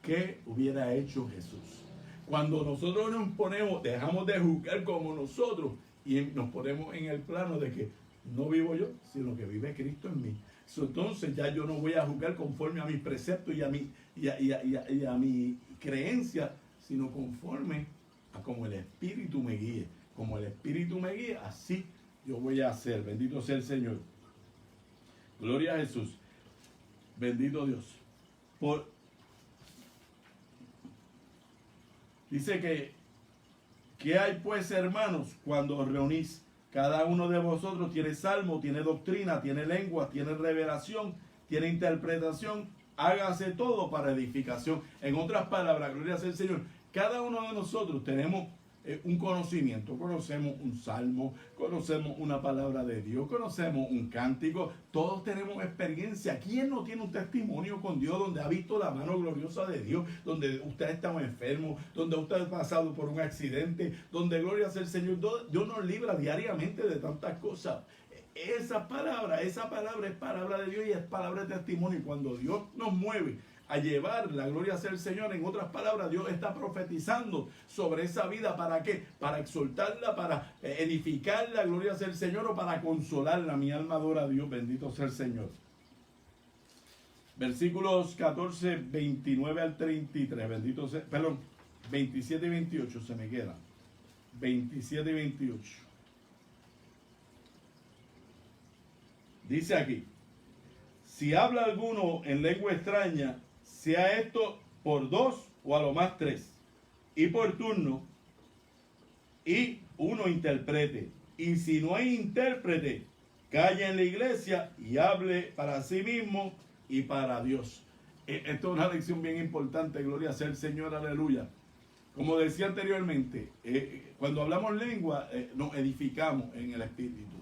¿Qué hubiera hecho Jesús? Cuando nosotros nos ponemos, dejamos de juzgar como nosotros y nos ponemos en el plano de que no vivo yo, sino que vive Cristo en mí. Entonces ya yo no voy a juzgar conforme a mis preceptos y a mi creencia, sino conforme a como el Espíritu me guíe. Como el Espíritu me guíe, así yo voy a hacer. Bendito sea el Señor. Gloria a Jesús. Bendito Dios. Dice que hay pues, hermanos, cuando os reunís, cada uno de vosotros tiene salmo, tiene doctrina, tiene lengua, tiene revelación, tiene interpretación, hágase todo para edificación. En otras palabras, gloria sea el Señor, cada uno de nosotros tenemos un conocimiento, conocemos un salmo, conocemos una palabra de Dios, conocemos un cántico, todos tenemos experiencia. ¿Quién no tiene un testimonio con Dios donde ha visto la mano gloriosa de Dios, donde usted ha estado enfermo, donde usted ha pasado por un accidente, donde gloria sea el Señor, Dios nos libra diariamente de tantas cosas? Esa palabra es palabra de Dios y es palabra de testimonio. Y cuando Dios nos mueve a llevar la gloria hacia el Señor, en otras palabras, Dios está profetizando sobre esa vida. ¿Para qué? Para exhortarla, para edificarla, gloria hacia el Señor, o para consolarla. Mi alma adora a Dios, bendito sea el Señor. Versículos 14, 29 al 33, bendito sea, perdón, 27 y 28 se me quedan. 27 y 28. Dice aquí: si habla alguno en lengua extraña, sea esto por 2 o a lo más 3, y por turno, y uno interprete. Y si no hay intérprete, calla en la iglesia y hable para sí mismo y para Dios. Esto es una lección bien importante, gloria sea el Señor, aleluya. Como decía anteriormente, cuando hablamos lengua, nos edificamos en el Espíritu.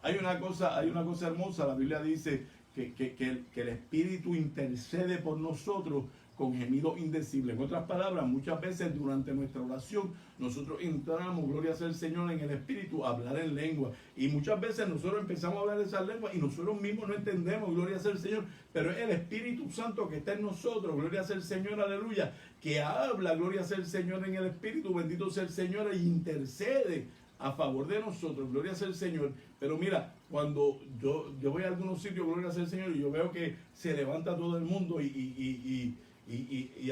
Hay una cosa hermosa. La Biblia dice que el Espíritu intercede por nosotros con gemidos indecibles. En otras palabras, muchas veces durante nuestra oración nosotros entramos, gloria sea el Señor, en el Espíritu a hablar en lengua. Y muchas veces nosotros empezamos a hablar esas lenguas y nosotros mismos no entendemos, gloria sea el Señor. Pero es el Espíritu Santo que está en nosotros, gloria sea el Señor, aleluya, que habla, gloria sea el Señor, en el Espíritu, bendito sea el Señor, e intercede a favor de nosotros, gloria sea el Señor. Pero mira, cuando yo voy a algunos sitios, gloria sea el Señor, y yo veo que se levanta todo el mundo y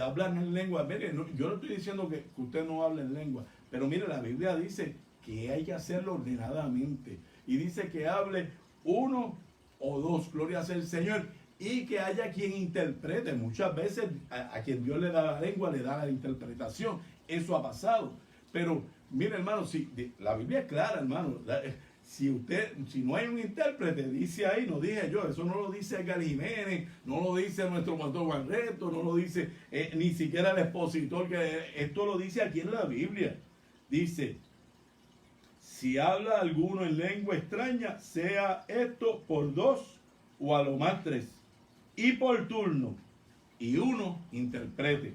hablan en lengua. Mire, yo no estoy diciendo que usted no hable en lengua, pero mire, la Biblia dice que hay que hacerlo ordenadamente, y dice que hable uno o dos, gloria sea el Señor, y que haya quien interprete. Muchas veces a quien Dios le da la lengua, le da la interpretación. Eso ha pasado. Pero mire, hermano, la Biblia es clara, hermano. Si no hay un intérprete, dice ahí, no dije yo, eso no lo dice Edgar Jiménez, no lo dice nuestro pastor Juan Reto, no lo dice ni siquiera el expositor, esto lo dice aquí en la Biblia. Dice: si habla alguno en lengua extraña, sea esto por 2 o a lo más 3, y por turno, y uno interprete.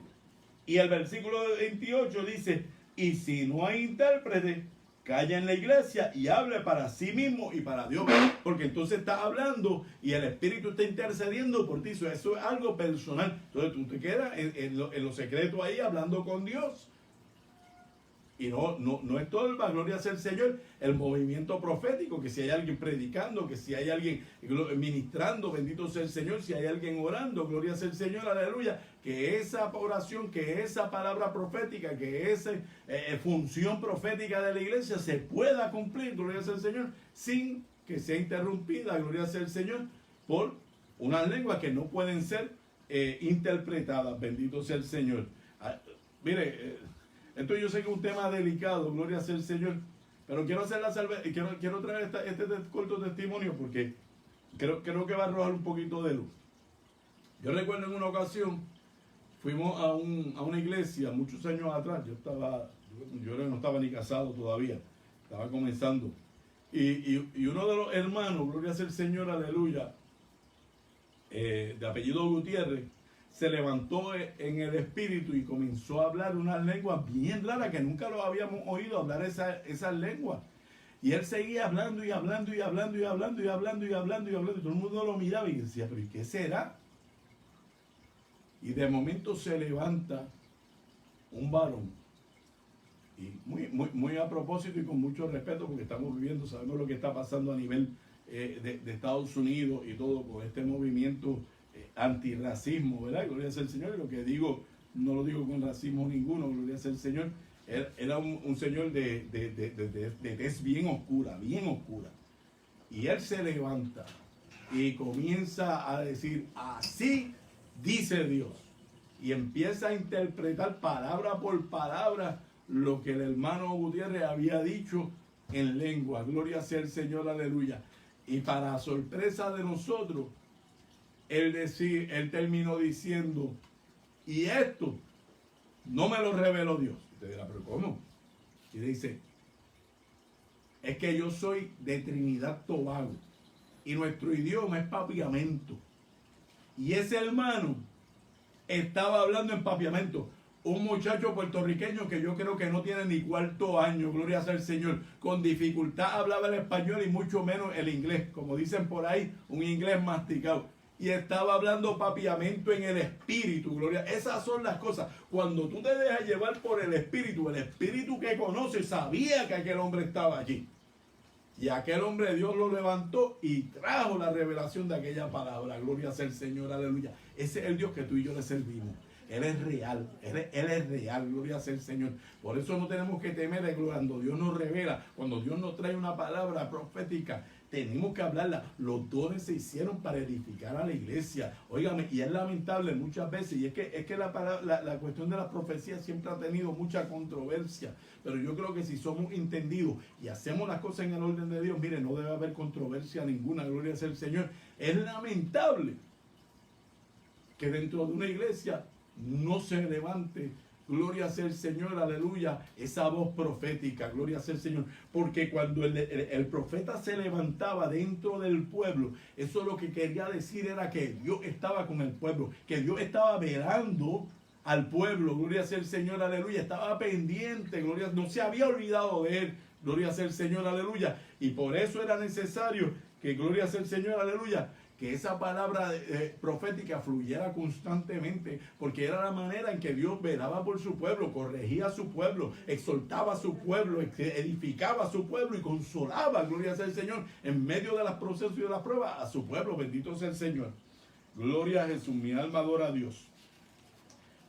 Y el versículo 28 dice: y si no hay intérprete, calla en la iglesia y hable para sí mismo y para Dios. Porque entonces estás hablando y el Espíritu está intercediendo por ti. Eso es algo personal. Entonces tú te quedas en lo secreto ahí hablando con Dios. Y no estorba, gloria sea el Señor, el movimiento profético, que si hay alguien predicando, que si hay alguien ministrando, bendito sea el Señor, si hay alguien orando, gloria sea el Señor, aleluya, que esa oración, que esa palabra profética, que esa función profética de la iglesia se pueda cumplir, gloria sea el Señor, sin que sea interrumpida, gloria sea el Señor, por unas lenguas que no pueden ser interpretadas, bendito sea el Señor. Mire, esto yo sé que es un tema delicado, gloria sea el Señor, pero quiero hacer quiero traer este corto testimonio porque creo que va a arrojar un poquito de luz. Yo recuerdo en una ocasión, fuimos a una iglesia muchos años atrás. Yo no estaba ni casado todavía, estaba comenzando. Y uno de los hermanos, gloria sea el Señor, aleluya, de apellido Gutiérrez, se levantó en el espíritu y comenzó a hablar unas lenguas bien raras que nunca lo habíamos oído hablar esas lenguas. Y él seguía hablando y hablando y hablando y hablando y hablando y hablando y hablando. Y todo el mundo lo miraba y decía: ¿pero y qué será? Y de momento se levanta un varón. Y muy a propósito y con mucho respeto, porque estamos viviendo, sabemos lo que está pasando a nivel de Estados Unidos y todo con este movimiento antirracismo, ¿verdad? Gloria sea el Señor. Y lo que digo, no lo digo con racismo ninguno, gloria sea el Señor. Era un señor de tez bien oscura, bien oscura. Y él se levanta y comienza a decir, así dice Dios. Y empieza a interpretar palabra por palabra lo que el hermano Gutiérrez había dicho en lengua. Gloria sea el Señor, aleluya. Y para sorpresa de nosotros, él terminó diciendo, y esto no me lo reveló Dios. Usted dirá, pero ¿cómo? Y dice, es que yo soy de Trinidad Tobago y nuestro idioma es papiamento. Y ese hermano estaba hablando en papiamento. Un muchacho puertorriqueño que yo creo que no tiene ni cuarto año, gloria sea el Señor, con dificultad hablaba el español y mucho menos el inglés, como dicen por ahí, un inglés masticado. Y estaba hablando papiamento en el espíritu, gloria. Esas son las cosas. Cuando tú te dejas llevar por el espíritu que conoce sabía que aquel hombre estaba allí. Y aquel hombre Dios lo levantó y trajo la revelación de aquella palabra. Gloria sea el Señor, aleluya. Ese es el Dios que tú y yo le servimos. Él es real, él es real, gloria sea el Señor. Por eso no tenemos que temer cuando Dios nos revela, cuando Dios nos trae una palabra profética. Tenemos que hablarla. Los dones se hicieron para edificar a la iglesia. Óigame, y es lamentable muchas veces, y es que la cuestión de la profecía siempre ha tenido mucha controversia. Pero yo creo que si somos entendidos y hacemos las cosas en el orden de Dios, mire, no debe haber controversia ninguna, gloria sea el Señor. Es lamentable que dentro de una iglesia no se levante, gloria sea el Señor, aleluya, esa voz profética, gloria sea el Señor, porque cuando el profeta se levantaba dentro del pueblo, eso lo que quería decir era que Dios estaba con el pueblo, que Dios estaba velando al pueblo, gloria sea el Señor, aleluya, estaba pendiente, gloria, no se había olvidado de él, gloria sea el Señor, aleluya, y por eso era necesario que, gloria sea el Señor, aleluya, que esa palabra profética fluyera constantemente, porque era la manera en que Dios velaba por su pueblo, corregía a su pueblo, exhortaba a su pueblo, edificaba a su pueblo y consolaba, gloria sea el Señor, en medio de los procesos y de las pruebas, a su pueblo. Bendito sea el Señor. Gloria a Jesús, mi alma adora a Dios.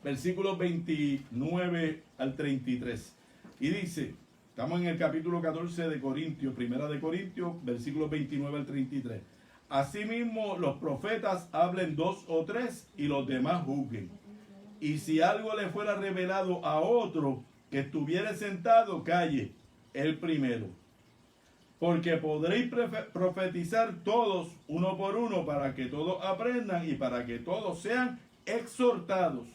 Versículos 29 al 33. Y dice, estamos en el capítulo 14 de Corintios, primera de Corintios, versículos 29 al 33. Asimismo, los profetas hablen 2 o 3 y los demás juzguen. Y si algo le fuera revelado a otro que estuviera sentado, calle el primero. Porque podréis profetizar todos, uno por uno, para que todos aprendan y para que todos sean exhortados.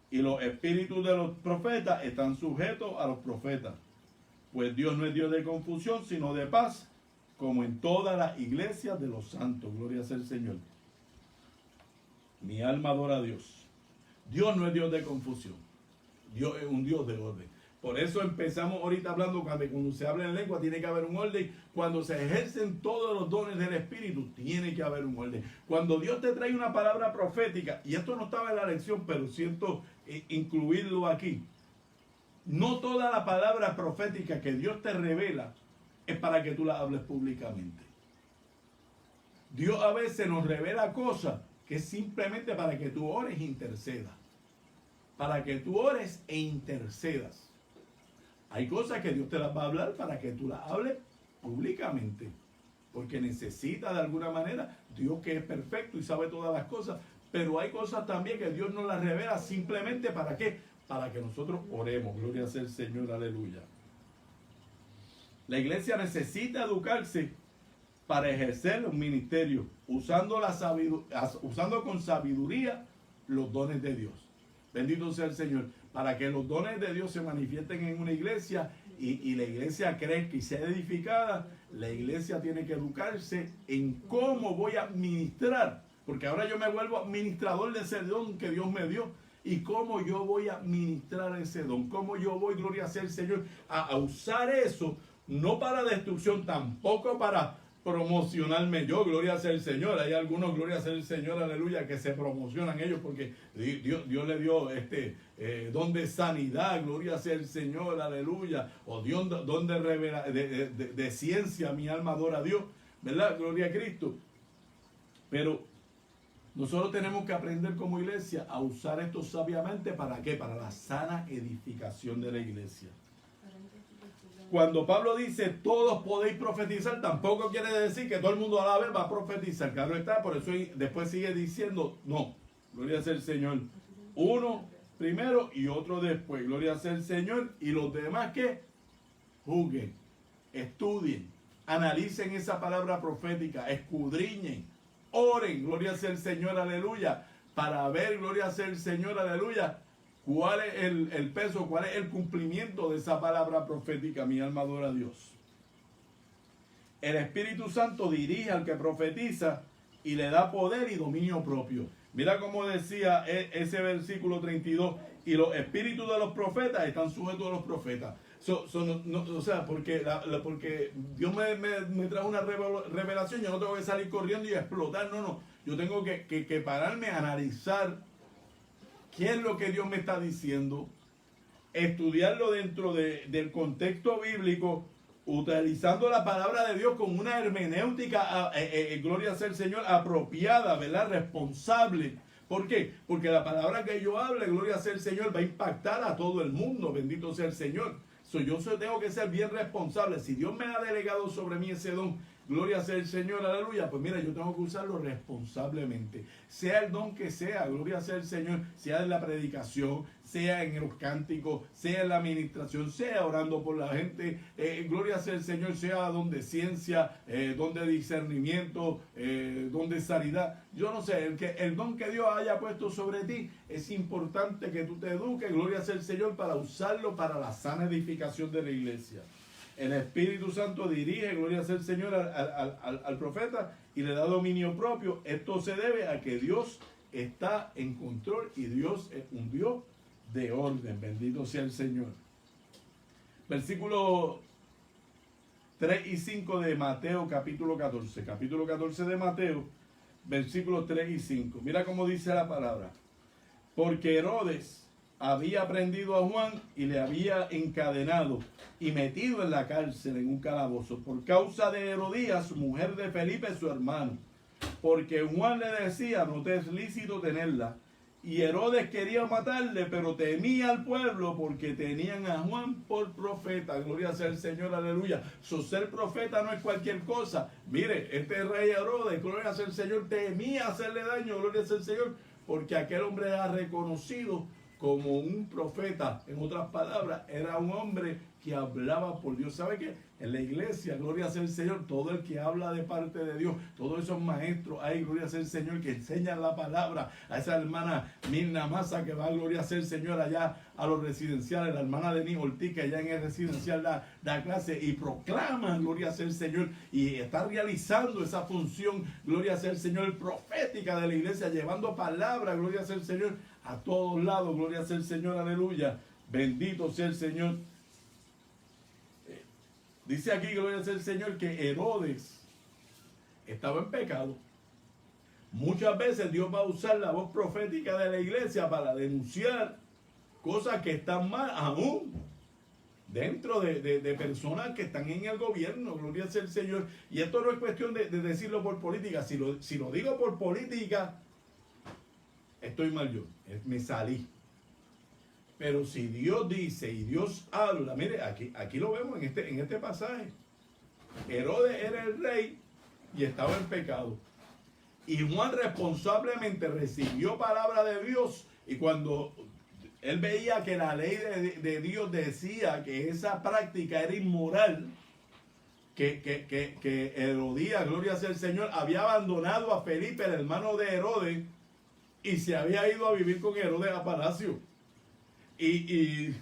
Y los espíritus de los profetas están sujetos a los profetas. Pues Dios no es Dios de confusión, sino de paz, como en todas las iglesias de los santos. Gloria sea el Señor. Mi alma adora a Dios. Dios no es Dios de confusión. Dios es un Dios de orden. Por eso empezamos ahorita hablando, cuando se habla en lengua tiene que haber un orden. Cuando se ejercen todos los dones del Espíritu, tiene que haber un orden. Cuando Dios te trae una palabra profética, y esto no estaba en la lección, pero siento incluirlo aquí. No toda la palabra profética que Dios te revela es para que tú la hables públicamente. Dios a veces nos revela cosas que es simplemente para que tú ores e intercedas. Para que tú ores e intercedas. Hay cosas que Dios te las va a hablar para que tú las hables públicamente. Porque necesita de alguna manera, Dios que es perfecto y sabe todas las cosas, pero hay cosas también que Dios nos las revela simplemente ¿para qué? Para que nosotros oremos. Gloria sea el Señor, aleluya. La iglesia necesita educarse para ejercer los ministerios, usando con sabiduría los dones de Dios. Bendito sea el Señor. Para que los dones de Dios se manifiesten en una iglesia y la iglesia crezca y sea edificada, la iglesia tiene que educarse en cómo voy a administrar. Porque ahora yo me vuelvo administrador de ese don que Dios me dio. Y cómo yo voy a administrar ese don. Cómo yo voy, gloria sea el Señor, a usar eso. No para destrucción, tampoco para promocionarme yo, gloria sea el Señor. Hay algunos, gloria sea el Señor, aleluya, que se promocionan ellos porque Dios le dio don de sanidad, gloria sea el Señor, aleluya. O don de ciencia, mi alma adora a Dios, ¿verdad? Gloria a Cristo. Pero Nosotros tenemos que aprender como iglesia a usar esto sabiamente. ¿Para qué? Para la sana edificación de la iglesia. Cuando Pablo dice todos podéis profetizar, tampoco quiere decir que todo el mundo a la vez va a profetizar. Claro está, por eso después sigue diciendo, no, gloria sea el Señor. Uno primero y otro después, gloria sea el Señor. Y los demás que juzguen, estudien, analicen esa palabra profética, escudriñen, oren, gloria sea el Señor, aleluya, para ver, gloria sea el Señor, aleluya, cuál es el peso, cuál es el cumplimiento de esa palabra profética. Mi alma adora a Dios. El Espíritu Santo dirige al que profetiza y le da poder y dominio propio. Mira cómo decía ese versículo 32, y los espíritus de los profetas están sujetos a los profetas. O sea, porque Dios me trae una revelación, yo no tengo que salir corriendo y explotar, no. Yo tengo que pararme a analizar qué es lo que Dios me está diciendo, estudiarlo dentro del contexto bíblico, utilizando la palabra de Dios con una hermenéutica, gloria sea el Señor, apropiada, ¿verdad? Responsable. ¿Por qué? Porque la palabra que yo hable, gloria sea el Señor, va a impactar a todo el mundo, bendito sea el Señor. Yo tengo que ser bien responsable. Si Dios me ha delegado sobre mí ese don, gloria sea el Señor, aleluya, pues mira, yo tengo que usarlo responsablemente. Sea el don que sea, gloria sea el Señor, sea en la predicación, sea en los cánticos, sea en la administración, sea orando por la gente, gloria sea el Señor, sea don de ciencia, don de discernimiento, don de sanidad. Yo no sé, el don que Dios haya puesto sobre ti, es importante que tú te eduques, gloria sea el Señor, para usarlo para la sana edificación de la iglesia. El Espíritu Santo dirige, gloria sea el Señor, al profeta y le da dominio propio. Esto se debe a que Dios está en control y Dios es un Dios de orden. Bendito sea el Señor. Versículos 3 y 5 de Mateo capítulo 14. Capítulo 14 de Mateo, versículos 3 y 5. Mira cómo dice la palabra. Porque Herodes había prendido a Juan y le había encadenado y metido en la cárcel en un calabozo por causa de Herodías, mujer de Felipe su hermano, porque Juan le decía, no te es lícito tenerla, y Herodes quería matarle, pero temía al pueblo porque tenían a Juan por profeta. Gloria sea el Señor, aleluya. Ser profeta no es cualquier cosa. Mire, este rey Herodes, gloria sea el Señor, temía hacerle daño, gloria sea el Señor, porque aquel hombre era reconocido como un profeta. En otras palabras, era un hombre que hablaba por Dios. ¿Sabe qué? En la iglesia, gloria sea el Señor, todo el que habla de parte de Dios, todos esos maestros ahí, gloria sea el Señor, que enseñan la palabra. A esa hermana Mirna Massa que va, gloria sea el Señor, allá a los residenciales, la hermana Denis Ortiz, que allá en el residencial da clase y proclama, gloria sea el Señor, y está realizando esa función, gloria sea el Señor, profética de la iglesia, llevando palabra, gloria sea el Señor, a todos lados, gloria sea el Señor, aleluya. Bendito sea el Señor. Dice aquí, gloria sea el Señor, que Herodes estaba en pecado. Muchas veces Dios va a usar la voz profética de la iglesia para denunciar cosas que están mal, aún dentro de personas que están en el gobierno, gloria sea el Señor. Y esto no es cuestión de decirlo por política. Si lo digo por política, estoy mal yo, me salí. Pero si Dios dice y Dios habla, mire, aquí lo vemos en este pasaje. Herodes era el rey y estaba en pecado. Y Juan responsablemente recibió palabra de Dios, y cuando él veía que la ley de Dios decía que esa práctica era inmoral, que Herodías, gloria sea el Señor, había abandonado a Felipe, el hermano de Herodes, y se había ido a vivir con Herodes a palacio. Y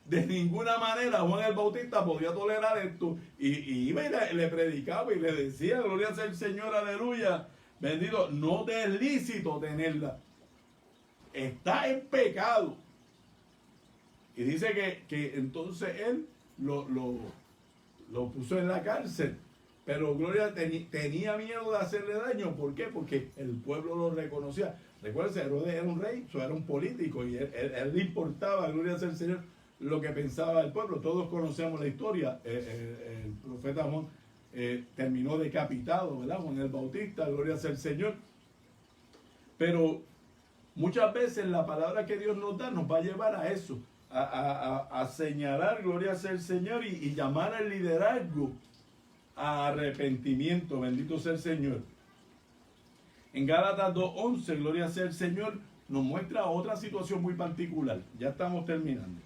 de ninguna manera Juan el Bautista podía tolerar esto. Y iba y le predicaba y le decía, gloria sea el Señor, aleluya, bendito, no te es lícito tenerla. Está en pecado. Y dice que entonces él lo puso en la cárcel. Pero Gloria tenía miedo de hacerle daño. ¿Por qué? Porque el pueblo lo reconocía. Recuerden, Herodes era un rey, era un político, y él le importaba, gloria sea el Señor, lo que pensaba el pueblo. Todos conocemos la historia. El profeta Juan terminó decapitado, ¿verdad? Juan el Bautista, gloria sea el Señor. Pero muchas veces la palabra que Dios nos da nos va a llevar a eso, a señalar, gloria sea el Señor, y llamar al liderazgo a arrepentimiento. Bendito sea el Señor. En Gálatas 2:11, gloria sea el Señor, nos muestra otra situación muy particular. Ya estamos terminando.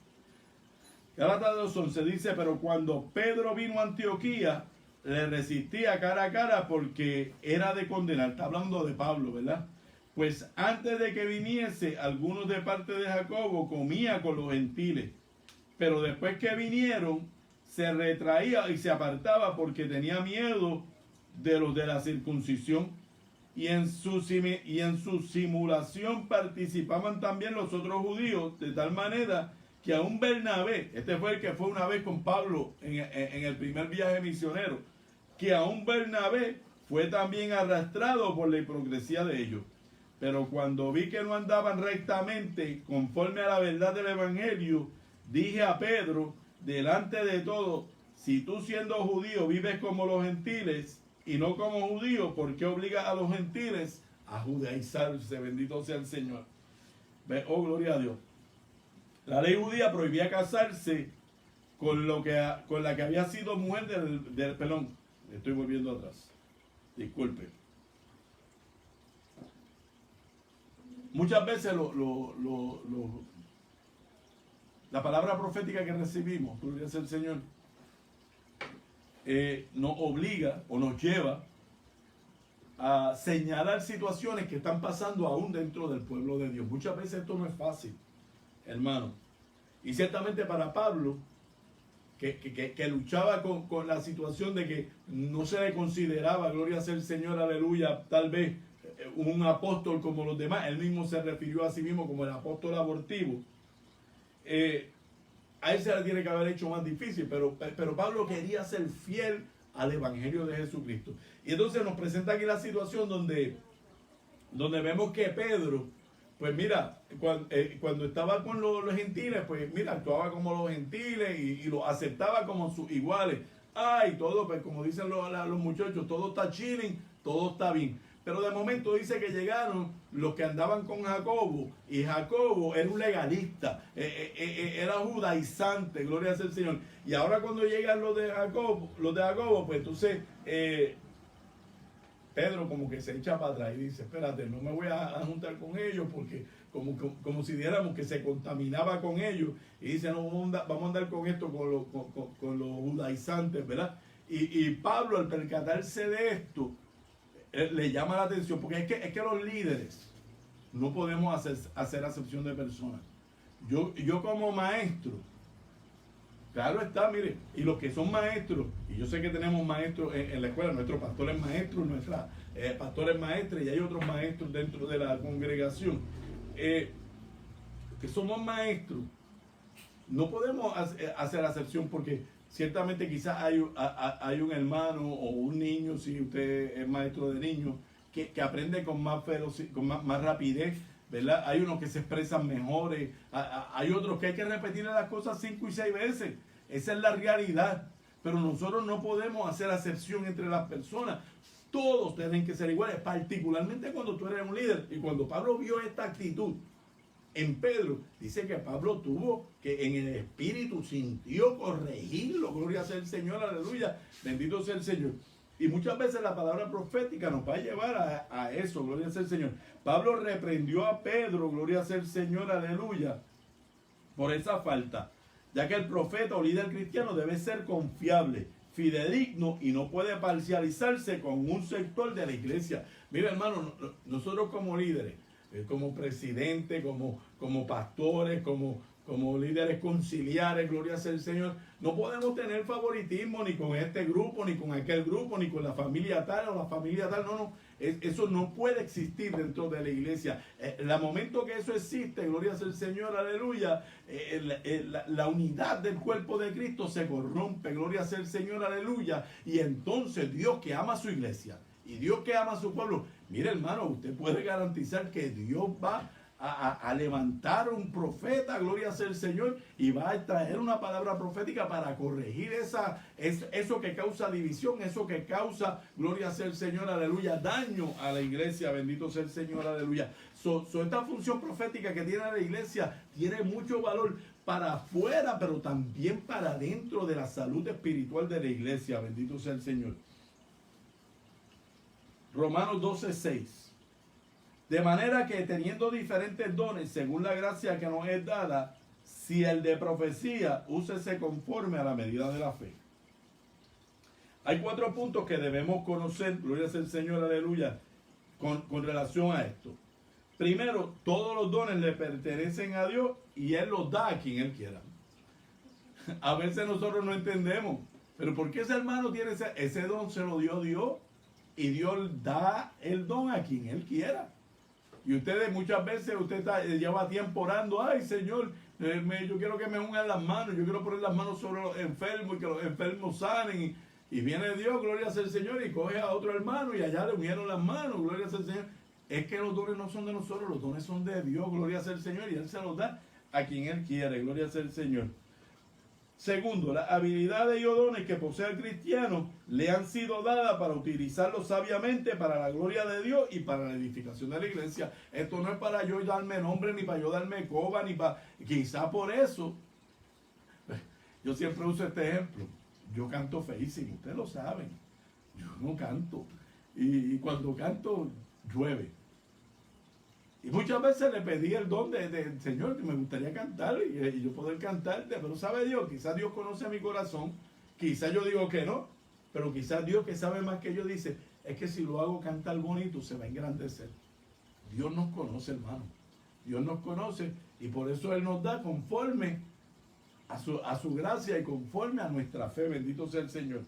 Gálatas 2:11 dice: pero cuando Pedro vino a Antioquía, le resistía cara a cara porque era de condenar. Está hablando de Pablo, ¿verdad? Pues antes de que viniese, algunos de parte de Jacobo comía con los gentiles. Pero después que vinieron, se retraía y se apartaba porque tenía miedo de los de la circuncisión. Y en su simulación participaban también los otros judíos, de tal manera que aún Bernabé, este fue el que fue una vez con Pablo en el primer viaje misionero, que aún Bernabé fue también arrastrado por la hipocresía de ellos. Pero cuando vi que no andaban rectamente conforme a la verdad del evangelio, dije a Pedro, delante de todo: si tú siendo judío vives como los gentiles y no como judío, ¿por qué obligas a los gentiles a judaizarse? Bendito sea el Señor. Oh, gloria a Dios. La ley judía prohibía casarse con la que había sido mujer del perdón. Estoy volviendo atrás. Disculpe. Muchas veces la palabra profética que recibimos, gloria sea el Señor, nos obliga o nos lleva a señalar situaciones que están pasando aún dentro del pueblo de Dios. Muchas veces esto no es fácil, hermano. Y ciertamente para Pablo, que luchaba con la situación de que no se le consideraba, gloria sea el Señor, aleluya, tal vez un apóstol como los demás. Él mismo se refirió a sí mismo como el apóstol abortivo. A él se le tiene que haber hecho más difícil, pero Pablo quería ser fiel al evangelio de Jesucristo. Y entonces nos presenta aquí la situación donde vemos que Pedro, pues mira, cuando estaba con los gentiles, pues mira, actuaba como los gentiles y los aceptaba como sus iguales. Y todo, pues como dicen los muchachos, todo está chilling, todo está bien. Pero de momento dice que llegaron los que andaban con Jacobo, y Jacobo era un legalista, era judaizante, gloria sea el Señor. Y ahora cuando llegan los de Jacobo, pues entonces Pedro como que se echa para atrás y dice: espérate, no me voy a juntar con ellos, porque como si diéramos que se contaminaba con ellos. Y dice: no, vamos a andar con esto, con los judaizantes, ¿verdad? Y Pablo, al percatarse de esto, le llama la atención, porque es que los líderes no podemos hacer acepción de personas. Yo como maestro, claro está, mire, y los que son maestros, y yo sé que tenemos maestros en la escuela, nuestro pastor es maestro, nuestra pastor es maestra, y hay otros maestros dentro de la congregación, que somos maestros. No podemos hacer acepción, porque ciertamente quizás hay un hermano o un niño, si usted es maestro de niños, que aprende con más rapidez, ¿verdad? Hay unos que se expresan mejores, hay otros que hay que repetir las cosas 5 y 6 veces. Esa es la realidad. Pero nosotros no podemos hacer acepción entre las personas. Todos tienen que ser iguales, particularmente cuando tú eres un líder. Y cuando Pablo vio esta actitud en Pedro, dice que Pablo tuvo que en el espíritu sintió corregirlo. Gloria sea el Señor, aleluya, bendito sea el Señor. Y muchas veces la palabra profética nos va a llevar a eso, gloria sea el Señor. Pablo reprendió a Pedro, gloria sea el Señor, aleluya, por esa falta, ya que el profeta o líder cristiano debe ser confiable, fidedigno, y no puede parcializarse con un sector de la iglesia. Mira, hermano, nosotros como líderes, como presidente, como pastores, como líderes conciliares, gloria sea el Señor, no podemos tener favoritismo ni con este grupo, ni con aquel grupo, ni con la familia tal o la familia tal. No, eso no puede existir dentro de la iglesia. En el momento que eso existe, gloria sea el Señor, aleluya, la unidad del cuerpo de Cristo se corrompe, gloria sea el Señor, aleluya, y entonces Dios, que ama a su iglesia y Dios que ama a su pueblo, mire, hermano, usted puede garantizar que Dios va a levantar un profeta, gloria sea el Señor, y va a traer una palabra profética para corregir eso que causa división, eso que causa, gloria sea el Señor, aleluya, daño a la iglesia, bendito sea el Señor, aleluya. Esta función profética que tiene la iglesia tiene mucho valor para afuera, pero también para dentro de la salud espiritual de la iglesia, bendito sea el Señor. Romanos 12:6. De manera que teniendo diferentes dones según la gracia que nos es dada, si el de profecía, úsese conforme a la medida de la fe. Hay 4 puntos que debemos conocer, gloria sea el Señor, aleluya, con relación a esto. Primero, todos los dones le pertenecen a Dios y Él los da a quien Él quiera. A veces nosotros no entendemos, pero ¿por qué ese hermano tiene ese don? Se lo dio Dios y Dios da el don a quien Él quiera. Y ustedes muchas veces, lleva tiempo orando, ay Señor, yo quiero que me ungan las manos, yo quiero poner las manos sobre los enfermos y que los enfermos sanen. Y viene Dios, gloria sea el Señor, y coge a otro hermano y allá le unieron las manos, gloria sea el Señor. Es que los dones no son de nosotros, los dones son de Dios, gloria sea el Señor, y Él se los da a quien Él quiere, gloria sea el Señor. Segundo, las habilidades y dones que posee el cristiano le han sido dadas para utilizarlos sabiamente para la gloria de Dios y para la edificación de la iglesia. Esto no es para yo darme nombre, ni para yo darme coba, ni para... Quizá por eso, yo siempre uso este ejemplo. Yo canto feísimo, ustedes lo saben. Yo no canto. Y cuando canto, llueve. Y muchas veces le pedí el don del Señor, que me gustaría cantar y yo poder cantarte, pero sabe Dios, quizás Dios conoce mi corazón, quizás yo digo que no, pero quizás Dios, que sabe más que yo, dice, es que si lo hago cantar bonito se va a engrandecer. Dios nos conoce, hermano, Dios nos conoce y por eso Él nos da conforme a su gracia y conforme a nuestra fe, bendito sea el Señor.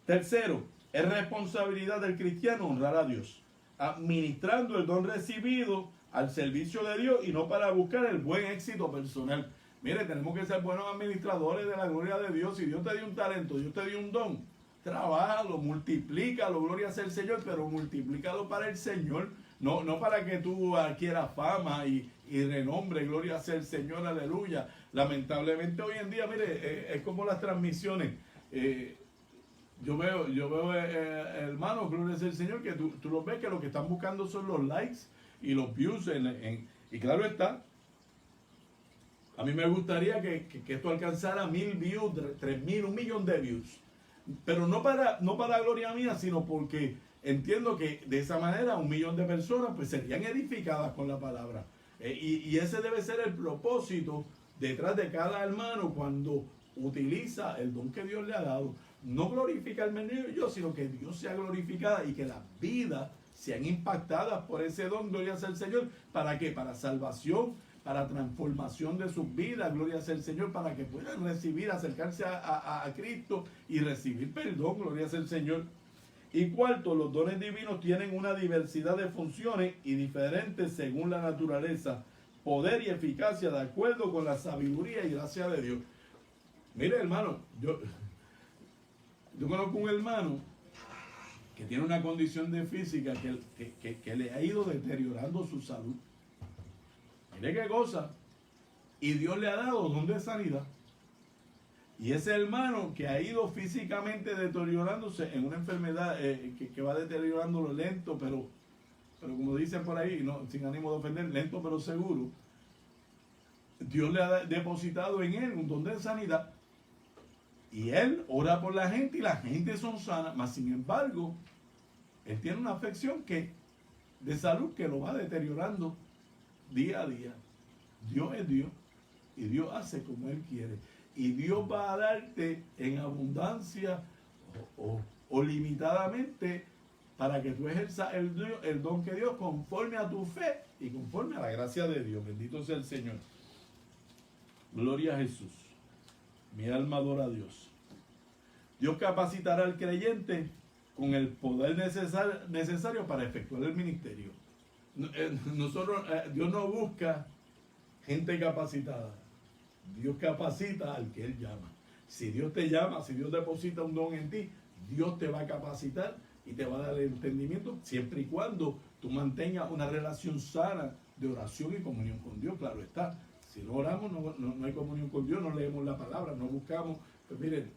Tercero, es responsabilidad del cristiano honrar a Dios, administrando el don recibido al servicio de Dios y no para buscar el buen éxito personal. Mire, tenemos que ser buenos administradores de la gloria de Dios. Si Dios te dio un talento, Dios te dio un don, trabájalo, multiplícalo, gloria sea el Señor, pero multiplícalo para el Señor, no para que tú adquieras fama y renombre, gloria sea el Señor, aleluya. Lamentablemente hoy en día, mire, es como las transmisiones. Yo veo hermanos, gloria sea el Señor, que tú los ves que lo que están buscando son los likes y los views. Y claro está, a mí me gustaría que esto alcanzara 1000 views, 3000, 1 millón de views. Pero no para gloria mía, sino porque entiendo que de esa manera 1 millón de personas pues serían edificadas con la palabra. Y ese debe ser el propósito detrás de cada hermano cuando utiliza el don que Dios le ha dado. No glorificarme yo, sino que Dios sea glorificada y que las vidas sean impactadas por ese don, gloria sea el Señor. ¿Para qué? Para salvación, para transformación de sus vidas, gloria sea el Señor, para que puedan recibir, acercarse a Cristo y recibir perdón, gloria sea el Señor. Y cuarto, los dones divinos tienen una diversidad de funciones y diferentes según la naturaleza, poder y eficacia de acuerdo con la sabiduría y gracia de Dios. Mire, hermano, yo conozco un hermano que tiene una condición de física que le ha ido deteriorando su salud. Mire qué cosa. Y Dios le ha dado don de sanidad. Y ese hermano que ha ido físicamente deteriorándose en una enfermedad que va deteriorándolo lento, pero como dicen por ahí, no, sin ánimo de ofender, lento pero seguro. Dios le ha depositado en él un don de sanidad. Y él ora por la gente y la gente son sanas, mas sin embargo, él tiene una afección de salud que lo va deteriorando día a día. Dios es Dios y Dios hace como Él quiere. Y Dios va a darte en abundancia o limitadamente para que tú ejerzas el don que Dios conforme a tu fe y conforme a la gracia de Dios. Bendito sea el Señor. Gloria a Jesús. Mi alma adora a Dios. Dios capacitará al creyente con el poder necesario para efectuar el ministerio. Dios no busca gente capacitada. Dios capacita al que Él llama. Si Dios te llama, si Dios deposita un don en ti, Dios te va a capacitar y te va a dar el entendimiento siempre y cuando tú mantengas una relación sana de oración y comunión con Dios, claro está. Si no oramos, no hay comunión con Dios, no leemos la palabra, no buscamos. Pues miren,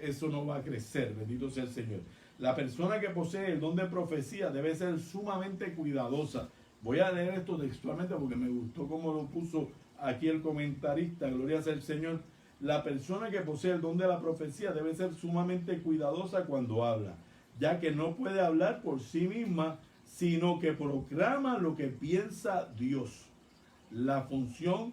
eso no va a crecer, bendito sea el Señor. La persona que posee el don de profecía debe ser sumamente cuidadosa. Voy a leer esto textualmente porque me gustó cómo lo puso aquí el comentarista, gloria sea el Señor. La persona que posee el don de la profecía debe ser sumamente cuidadosa cuando habla, ya que no puede hablar por sí misma, sino que proclama lo que piensa Dios. La función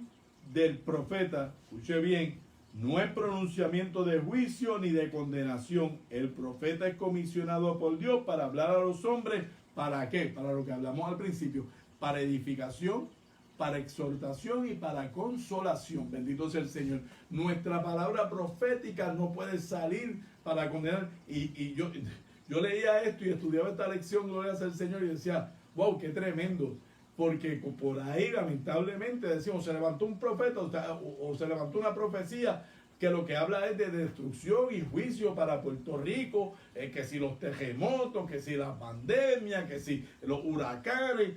del profeta, escuche bien, no es pronunciamiento de juicio ni de condenación. El profeta es comisionado por Dios para hablar a los hombres. ¿Para qué? Para lo que hablamos al principio. Para edificación, para exhortación y para consolación. Bendito sea el Señor. Nuestra palabra profética no puede salir para condenar. Y yo leía esto y estudiaba esta lección, gloria sea el Señor, y decía, wow, qué tremendo. Porque por ahí lamentablemente decimos, se levantó un profeta o se levantó una profecía que lo que habla es de destrucción y juicio para Puerto Rico, que si los terremotos, que si las pandemias, que si los huracanes,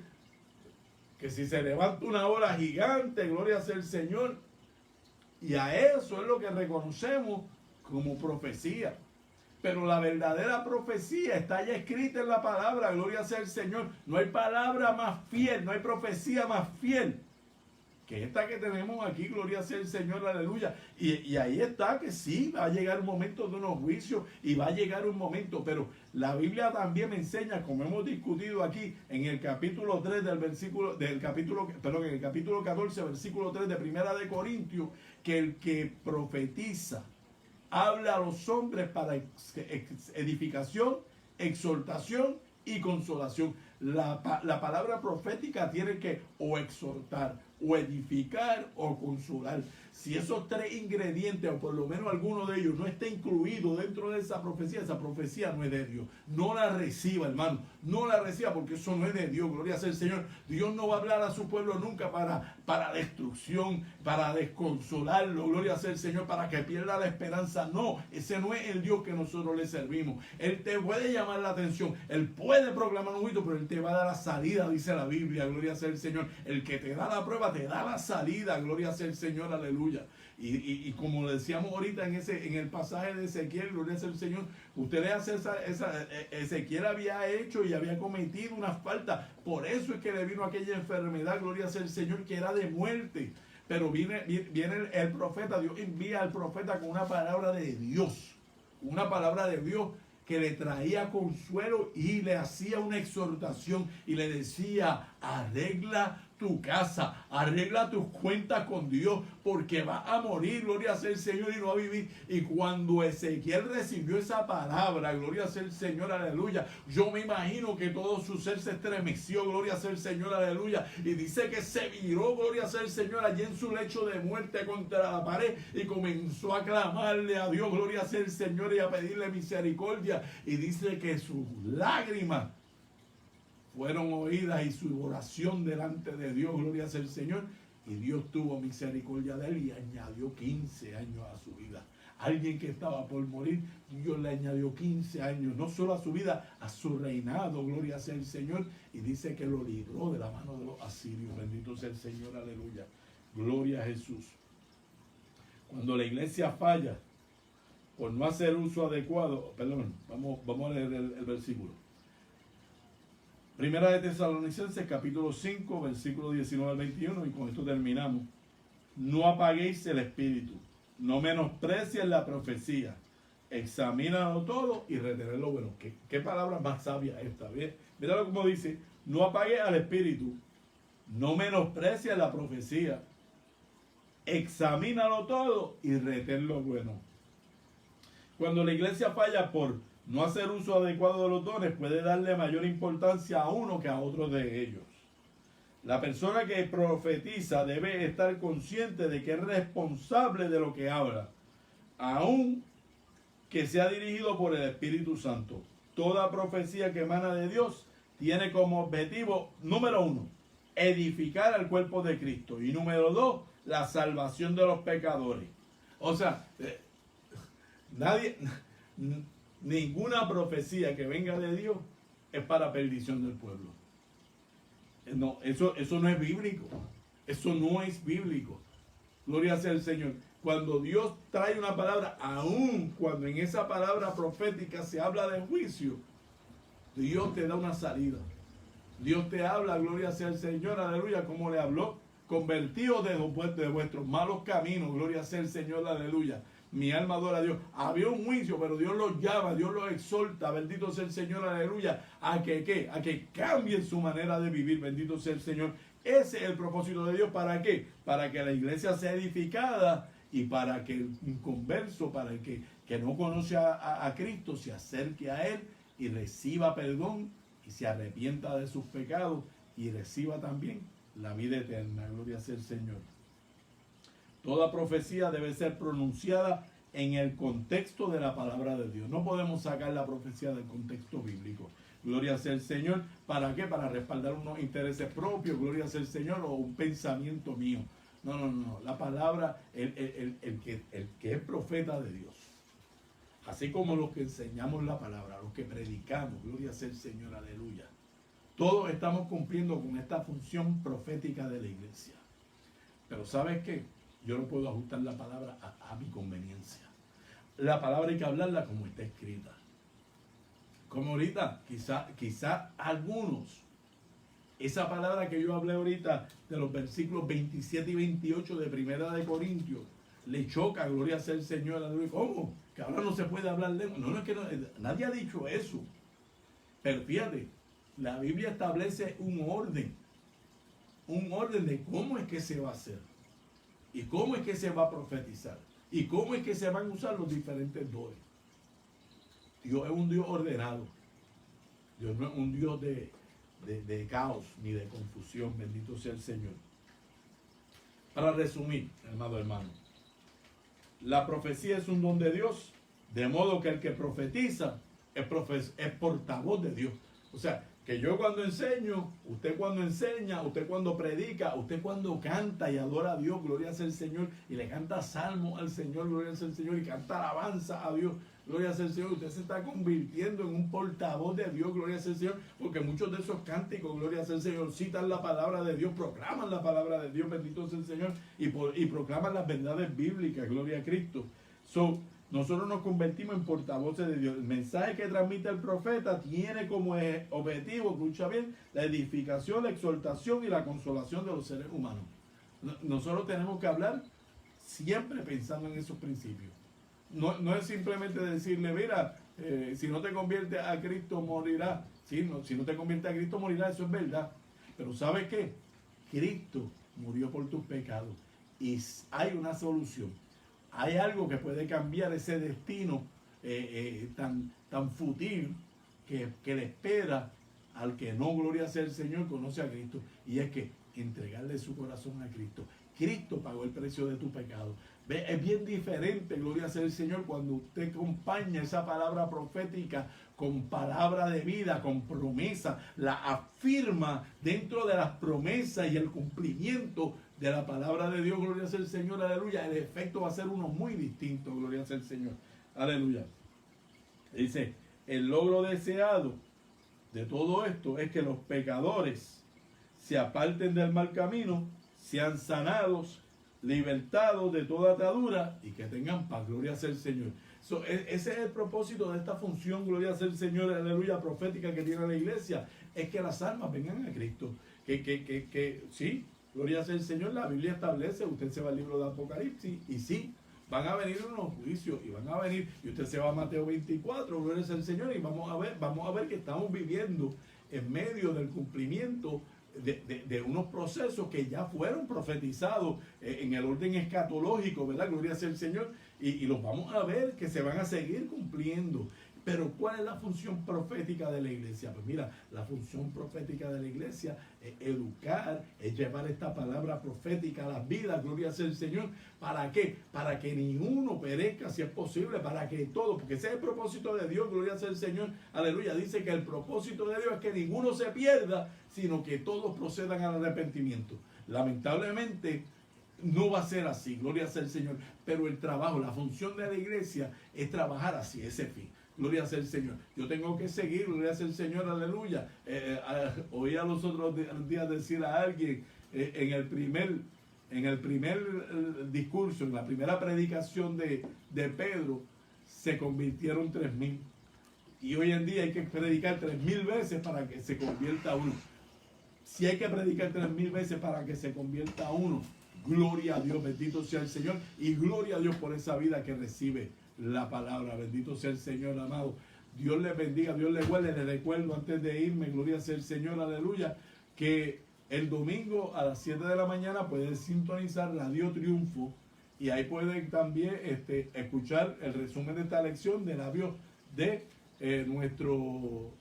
que si se levanta una ola gigante, gloria sea el Señor. Y a eso es lo que reconocemos como profecía. Pero la verdadera profecía está ya escrita en la palabra, gloria sea el Señor. No hay palabra más fiel, no hay profecía más fiel que esta que tenemos aquí, gloria sea el Señor, aleluya. Y ahí está que sí, va a llegar un momento de unos juicios y va a llegar un momento, pero la Biblia también me enseña, como hemos discutido aquí, en el capítulo 3 en el capítulo 14, versículo 3 de Primera de Corintios, que el que profetiza habla a los hombres para edificación, exhortación y consolación. La palabra profética tiene que o exhortar, o edificar, o consolar. Si esos tres ingredientes, o por lo menos alguno de ellos, no está incluido dentro de esa profecía no es de Dios. No la reciba, hermano. No la reciba porque eso no es de Dios. Gloria sea el Señor. Dios no va a hablar a su pueblo nunca para destrucción, para desconsolarlo. Gloria sea el Señor, para que pierda la esperanza. No, ese no es el Dios que nosotros le servimos. Él te puede llamar la atención. Él puede proclamar un juicio, pero Él te va a dar la salida, dice la Biblia. Gloria sea el Señor. El que te da la prueba, te da la salida. Gloria sea el Señor. Aleluya. Y como decíamos ahorita en el pasaje de Ezequiel, gloria sea el Señor, usted le hace Ezequiel había hecho y había cometido una falta, por eso es que le vino aquella enfermedad, gloria sea el Señor, que era de muerte. Pero viene el profeta, Dios envía al profeta con una palabra de Dios, que le traía consuelo y le hacía una exhortación y le decía, arregla tu casa, arregla tus cuentas con Dios, porque va a morir, gloria sea el Señor, y no va a vivir. Y cuando Ezequiel recibió esa palabra, gloria sea el Señor, aleluya, yo me imagino que todo su ser se estremeció, gloria sea el Señor, aleluya, y dice que se viró, gloria sea el Señor, allí en su lecho de muerte contra la pared, y comenzó a clamarle a Dios, gloria sea el Señor, y a pedirle misericordia, y dice que sus lágrimas fueron oídas y su oración delante de Dios, gloria sea el Señor, y Dios tuvo misericordia de él y añadió 15 años a su vida. Alguien que estaba por morir, Dios le añadió 15 años, no solo a su vida, a su reinado, gloria sea el Señor, y dice que lo libró de la mano de los asirios. Bendito sea el Señor, aleluya, gloria a Jesús. Cuando la iglesia falla por no hacer uso adecuado, vamos a leer el versículo. Primera de Tesalonicenses, capítulo 5, versículo 19 al 21, y con esto terminamos. No apaguéis el espíritu, no menosprecien la profecía, examínalo todo y retened lo bueno. ¿Qué palabra más sabia esta? Míralo como dice, no apagues al espíritu, no menosprecies la profecía, examínalo todo y retén lo bueno. Cuando la iglesia falla por no hacer uso adecuado de los dones, puede darle mayor importancia a uno que a otro de ellos. La persona que profetiza debe estar consciente de que es responsable de lo que habla, aun que sea dirigido por el Espíritu Santo. Toda profecía que emana de Dios tiene como objetivo, número 1, edificar al cuerpo de Cristo, y número 2, la salvación de los pecadores. O sea, ninguna profecía que venga de Dios es para perdición del pueblo. No, eso no es bíblico. Eso no es bíblico. Gloria sea al Señor. Cuando Dios trae una palabra, aun cuando en esa palabra profética se habla de juicio, Dios te da una salida. Dios te habla, gloria sea al Señor, aleluya, como le habló. Convertidos de vuestros malos caminos, gloria sea el Señor, aleluya. Mi alma adora a Dios. Había un juicio, pero Dios los llama, Dios los exhorta, bendito sea el Señor, aleluya, a que cambien su manera de vivir, bendito sea el Señor. Ese es el propósito de Dios. ¿Para qué? Para que la iglesia sea edificada y para que el inconverso, para el que no conoce a Cristo, se acerque a Él y reciba perdón y se arrepienta de sus pecados y reciba también la vida eterna. Gloria sea el Señor. Toda profecía debe ser pronunciada en el contexto de la palabra de Dios. No podemos sacar la profecía del contexto bíblico. Gloria sea el Señor. ¿Para qué? Para respaldar unos intereses propios. Gloria sea el Señor. O un pensamiento mío. No. La palabra, el que es profeta de Dios. Así como los que enseñamos la palabra, los que predicamos. Gloria sea el Señor. Aleluya. Todos estamos cumpliendo con esta función profética de la iglesia. Pero ¿sabes qué? Yo no puedo ajustar la palabra a mi conveniencia. La palabra hay que hablarla como está escrita. Como ahorita, quizá algunos, esa palabra que yo hablé ahorita de los versículos 27 y 28 de Primera de Corintios, le choca, gloria sea el Señor. ¿Cómo? Que ahora no se puede hablar lengua. No, es que nadie ha dicho eso. Pero fíjate, la Biblia establece un orden de cómo es que se va a hacer. Y cómo es que se va a profetizar. Y cómo es que se van a usar los diferentes dones. Dios es un Dios ordenado. Dios no es un Dios de caos ni de confusión. Bendito sea el Señor. Para resumir, hermano, la profecía es un don de Dios. De modo que el que profetiza es portavoz de Dios. O sea, que yo cuando enseño, usted cuando enseña, usted cuando predica, usted cuando canta y adora a Dios, gloria sea el Señor, y le canta salmo al Señor, gloria sea el Señor, y canta alabanza a Dios, gloria sea el Señor, usted se está convirtiendo en un portavoz de Dios, gloria sea el Señor, porque muchos de esos cánticos, gloria sea el Señor, citan la palabra de Dios, proclaman la palabra de Dios, bendito sea el Señor, y proclaman las verdades bíblicas, gloria a Cristo. Nosotros nos convertimos en portavoces de Dios. El mensaje que transmite el profeta tiene como objetivo, escucha bien, la edificación, la exhortación y la consolación de los seres humanos. Nosotros tenemos que hablar siempre pensando en esos principios. No es simplemente decirle, mira, si no te conviertes a Cristo morirás. ¿Sí? Si no te conviertes a Cristo morirás, eso es verdad. Pero ¿sabes qué? Cristo murió por tus pecados y hay una solución. Hay algo que puede cambiar ese destino tan fútil que le espera al que no, gloria sea el Señor, conoce a Cristo. Y es que entregarle su corazón a Cristo. Cristo pagó el precio de tu pecado. ¿Ve? Es bien diferente, gloria sea el Señor, cuando usted acompaña esa palabra profética con palabra de vida, con promesa, la afirma dentro de las promesas y el cumplimiento de la palabra de Dios, gloria sea el Señor, aleluya. El efecto va a ser uno muy distinto, gloria sea el Señor, aleluya. Dice, el logro deseado de todo esto es que los pecadores se aparten del mal camino, sean sanados, libertados de toda atadura y que tengan paz, gloria sea el Señor. Ese es el propósito de esta función, gloria sea el Señor, aleluya, profética que tiene la iglesia, es que las almas vengan a Cristo, sí, gloria sea el Señor. La Biblia establece, usted se va al libro de Apocalipsis y sí, van a venir unos juicios y van a venir, y usted se va a Mateo 24, gloria sea el Señor, y vamos a ver que estamos viviendo en medio del cumplimiento de unos procesos que ya fueron profetizados en el orden escatológico, ¿verdad? Gloria sea el Señor, y los vamos a ver que se van a seguir cumpliendo. Pero ¿cuál es la función profética de la iglesia? Pues mira, la función profética de la iglesia es educar, es llevar esta palabra profética a las vidas, gloria sea el Señor. ¿Para qué? Para que ninguno perezca, si es posible, para que todos, porque ese es el propósito de Dios, gloria sea el Señor, aleluya. Dice que el propósito de Dios es que ninguno se pierda, sino que todos procedan al arrepentimiento. Lamentablemente, no va a ser así, gloria sea el Señor, pero el trabajo, la función de la iglesia es trabajar hacia ese fin. Gloria sea el Señor. Yo tengo que seguir, gloria sea el Señor, aleluya. Oí a los otros días decir a alguien en el primer discurso, en la primera predicación de Pedro, se convirtieron 3,000. Y hoy en día hay que predicar 3,000 veces para que se convierta uno. Si hay que predicar 3,000 veces para que se convierta uno, gloria a Dios, bendito sea el Señor. Y gloria a Dios por esa vida que recibe la palabra. Bendito sea el Señor, amado. Dios les bendiga, Dios les guarde. Les recuerdo antes de irme, gloria sea el Señor, aleluya, que el domingo a las 7 de la mañana pueden sintonizar Radio Triunfo y ahí pueden también escuchar el resumen de esta lección de labios de nuestro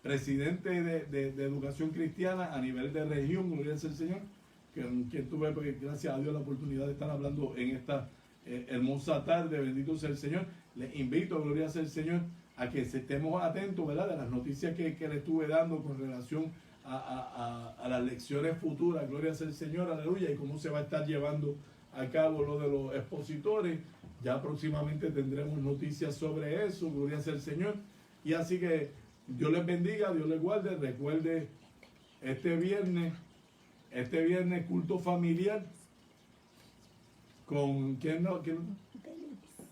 presidente de Educación Cristiana a nivel de región, gloria sea el Señor, quien tuve, pues, gracias a Dios, la oportunidad de estar hablando en esta hermosa tarde. Bendito sea el Señor. Les invito, gloria sea el Señor, a que estemos atentos, ¿verdad?, de las noticias que le estuve dando con relación a las lecciones futuras, gloria sea el Señor, aleluya, y cómo se va a estar llevando a cabo lo de los expositores. Ya próximamente tendremos noticias sobre eso, gloria sea el Señor. Y así que Dios les bendiga, Dios les guarde. Recuerde, este viernes culto familiar con ¿quién no?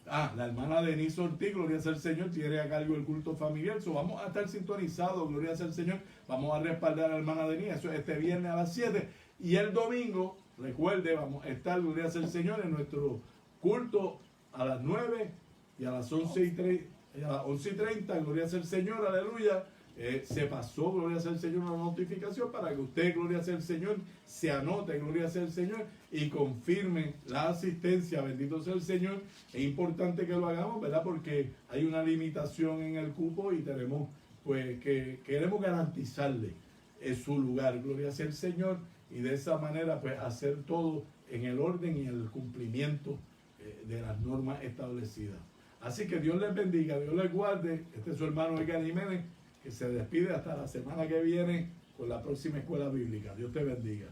La hermana Denise Ortiz, gloria sea el Señor, tiene a cargo el culto familiar. Vamos a estar sintonizados, gloria sea el Señor. Vamos a respaldar a la hermana Denise. Eso es este viernes a las 7. Y el domingo, recuerde, vamos a estar, gloria sea el Señor, en nuestro culto a las 9 y a las 11:30, gloria sea el Señor, aleluya. Se pasó, gloria sea el Señor, una notificación para que usted, gloria sea el Señor, se anote, gloria sea el Señor, y confirme la asistencia. Bendito sea el Señor. Es importante que lo hagamos, ¿verdad? Porque hay una limitación en el cupo y tenemos, pues, que queremos garantizarle su lugar, gloria sea el Señor, y de esa manera, pues, hacer todo en el orden y el cumplimiento de las normas establecidas. Así que Dios les bendiga, Dios les guarde. Este es su hermano Edgar Jiménez, que se despide hasta la semana que viene con la próxima escuela bíblica. Dios te bendiga.